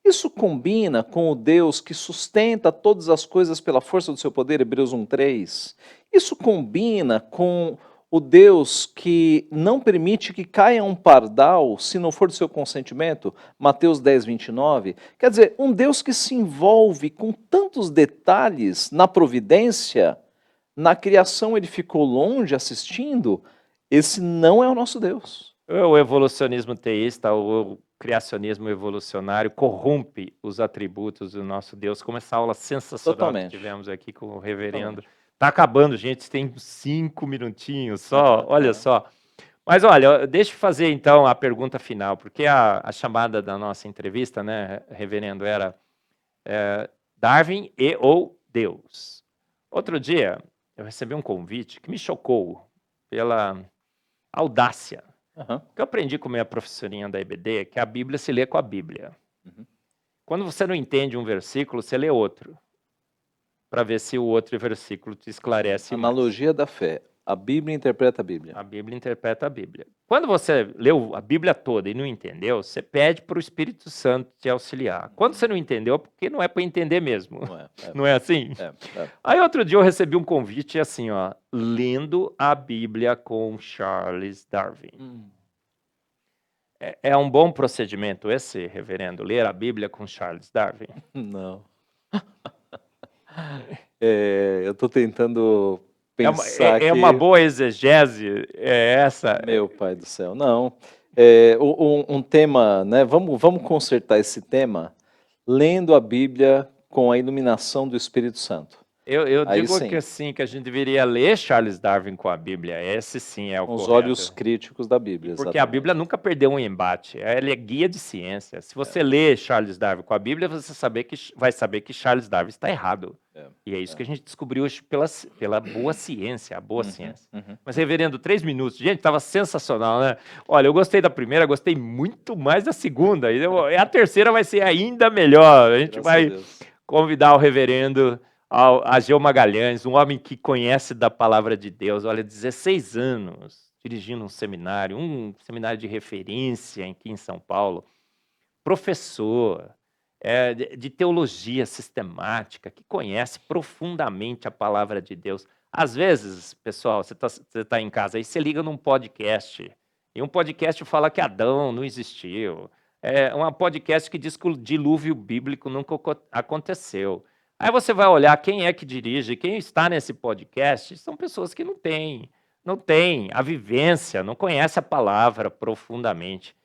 S2: Isso combina com o Deus que sustenta todas as coisas pela força do seu poder, Hebreus 1:3? Isso combina com o Deus que não permite que caia um pardal se não for do seu consentimento, Mateus 10:29? Quer dizer, um Deus que se envolve com tantos detalhes na providência, na criação ele ficou longe assistindo. Esse não é o nosso Deus.
S1: O evolucionismo teísta, o criacionismo evolucionário corrompe os atributos do nosso Deus, como essa aula sensacional
S2: Totalmente.
S1: que tivemos aqui com o reverendo. Tá acabando, gente, tem 5 minutinhos só, olha só. Mas olha, deixa eu fazer então a pergunta final, porque a chamada da nossa entrevista, né, reverendo, era Darwin e ou Deus. Outro dia, eu recebi um convite que me chocou pela audácia. O que eu aprendi com minha professorinha da EBD é que a Bíblia se lê com a Bíblia. Quando você não entende um versículo, você lê outro, para ver se o outro versículo te esclarece mais.
S2: Analogia da fé. A Bíblia interpreta a Bíblia.
S1: A Bíblia interpreta a Bíblia. Quando você leu a Bíblia toda e não entendeu, você pede para o Espírito Santo te auxiliar. Quando você não entendeu, é porque não é para entender mesmo. Não é assim? Aí outro dia eu recebi um convite assim, ó, lendo a Bíblia com Charles Darwin. É um bom procedimento esse, reverendo, ler a Bíblia com Charles Darwin?
S2: Não. Eu estou tentando pensar
S1: é uma boa exegese, é essa?
S2: Meu pai do céu, não. Um tema, né? Vamos consertar esse tema lendo a Bíblia com a iluminação do Espírito Santo.
S1: Eu
S2: Aí
S1: digo
S2: sim.
S1: que assim, que a gente deveria ler Charles Darwin com a Bíblia. Esse sim é o
S2: Com os
S1: correto.
S2: olhos críticos da Bíblia,
S1: Porque a
S2: exatamente.
S1: Bíblia nunca perdeu um embate. Ela é guia de ciência. Se você lê Charles Darwin com a Bíblia, você vai saber que Charles Darwin está errado. E é isso que a gente descobriu hoje pela boa ciência, a boa ciência. Mas, reverendo, 3 minutos. Gente, estava sensacional, né? Olha, eu gostei da primeira, gostei muito mais da segunda. E a terceira vai ser ainda melhor. A gente vai convidar o reverendo Ageu Magalhães, um homem que conhece da palavra de Deus. Olha, 16 anos dirigindo um seminário de referência aqui em São Paulo, professor de teologia sistemática, que conhece profundamente a palavra de Deus. Às vezes, pessoal, você tá em casa aí, você liga num podcast, e um podcast fala que Adão não existiu. É um podcast que diz que o dilúvio bíblico nunca aconteceu. Aí você vai olhar quem é que dirige, quem está nesse podcast, são pessoas que não têm a vivência, não conhece a palavra profundamente.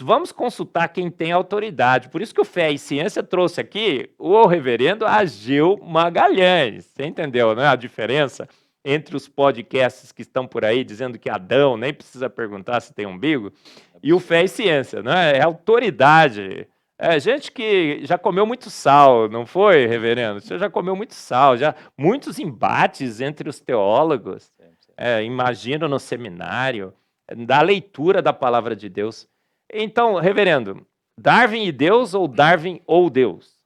S1: Vamos consultar quem tem autoridade. Por isso que o Fé e Ciência trouxe aqui o reverendo Ageu Magalhães. Você entendeu, né, a diferença entre os podcasts que estão por aí dizendo que Adão nem precisa perguntar se tem umbigo e o Fé e Ciência, né? É autoridade. É gente que já comeu muito sal, não foi, reverendo? Você já comeu muito sal, já muitos embates entre os teólogos. Imagino no seminário, da leitura da palavra de Deus. Então, reverendo, Darwin e Deus ou Darwin ou Deus?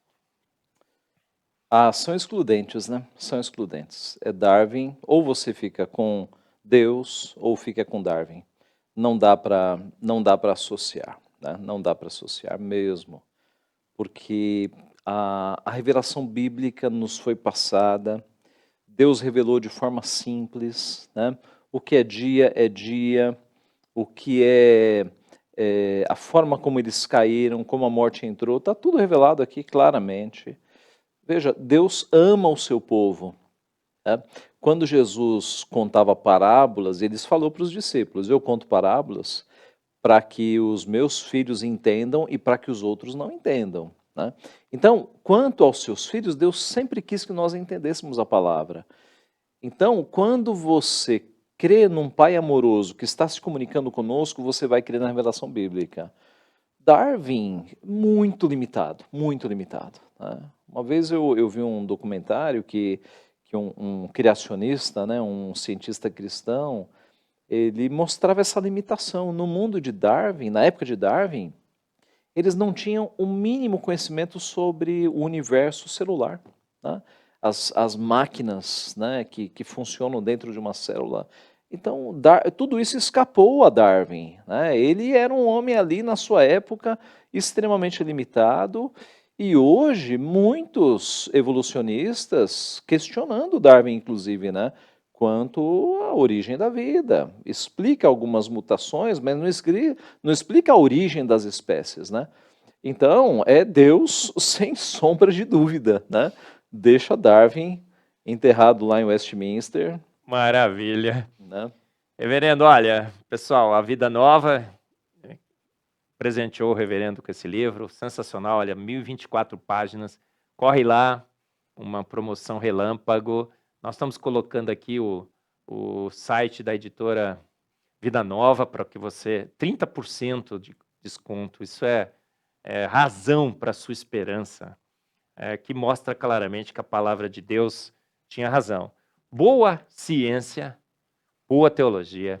S2: São excludentes, né? São excludentes. É Darwin, ou você fica com Deus, ou fica com Darwin. Não dá para associar, né? Não dá para associar mesmo, porque a revelação bíblica nos foi passada, Deus revelou de forma simples, né? O que é dia, o que a forma como eles caíram, como a morte entrou, está tudo revelado aqui claramente. Veja, Deus ama o seu povo. Né? Quando Jesus contava parábolas, ele falou para os discípulos, eu conto parábolas para que os meus filhos entendam e para que os outros não entendam. Né? Então, quanto aos seus filhos, Deus sempre quis que nós entendêssemos a palavra. Então, quando você crê num Pai amoroso que está se comunicando conosco, você vai crer na revelação bíblica. Darwin, muito limitado, muito limitado. Né? Uma vez eu vi um documentário que um criacionista, né, um cientista cristão, ele mostrava essa limitação. No mundo de Darwin, na época de Darwin, eles não tinham o mínimo conhecimento sobre o universo celular. Né? As máquinas, né, que funcionam dentro de uma célula, Então, tudo isso escapou a Darwin, né? Ele era um homem ali na sua época extremamente limitado, e hoje muitos evolucionistas questionando Darwin, inclusive, né? Quanto à origem da vida. Explica algumas mutações, mas não explica a origem das espécies, né? Então, é Deus sem sombra de dúvida, né? Deixa Darwin enterrado lá em Westminster,
S1: Maravilha.
S2: né?
S1: Reverendo, olha, pessoal, A Vida Nova presenteou o reverendo com esse livro, sensacional, olha, 1024 páginas. Corre lá, uma promoção relâmpago. Nós estamos colocando aqui o site da editora Vida Nova para que você 30% de desconto. Isso é razão para a sua esperança, que mostra claramente que a palavra de Deus tinha razão. Boa ciência, boa teologia.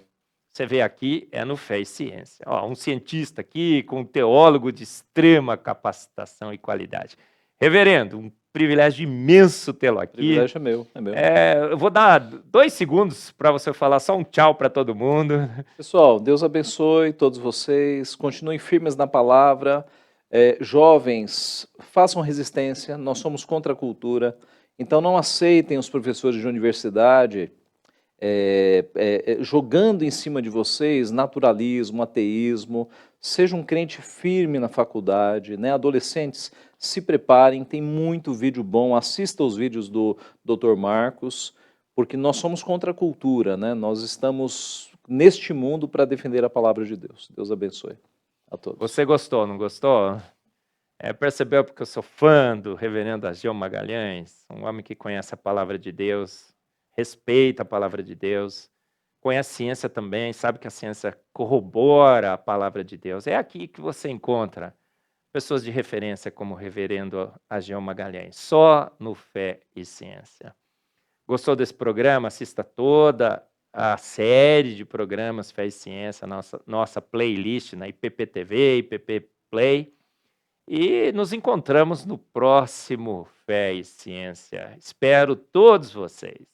S1: Você vê aqui, é no Fé e Ciência. Ó, um cientista aqui com um teólogo de extrema capacitação e qualidade. Reverendo, um privilégio imenso tê-lo
S2: O
S1: aqui.
S2: privilégio é meu, é meu.
S1: Eu vou dar 2 segundos para você falar só um tchau para todo mundo.
S2: Pessoal, Deus abençoe todos vocês, continuem firmes na palavra. Jovens, façam resistência, nós somos contra a cultura, então não aceitem os professores de universidade jogando em cima de vocês naturalismo, ateísmo. Seja um crente firme na faculdade, né? Adolescentes, se preparem, tem muito vídeo bom, assista os vídeos do Dr. Marcos, porque nós somos contra a cultura, né? Nós estamos neste mundo para defender a palavra de Deus. Deus abençoe a todos.
S1: Você gostou, não gostou? Percebeu porque eu sou fã do reverendo Ageu Magalhães, um homem que conhece a palavra de Deus, respeita a palavra de Deus, conhece a ciência também, sabe que a ciência corrobora a palavra de Deus. É aqui que você encontra pessoas de referência como o reverendo Ageu Magalhães, só no Fé e Ciência. Gostou desse programa? Assista toda a série de programas Fé e Ciência, nossa playlist na IPP-TV, IPP Play. E nos encontramos no próximo Fé e Ciência. Espero todos vocês.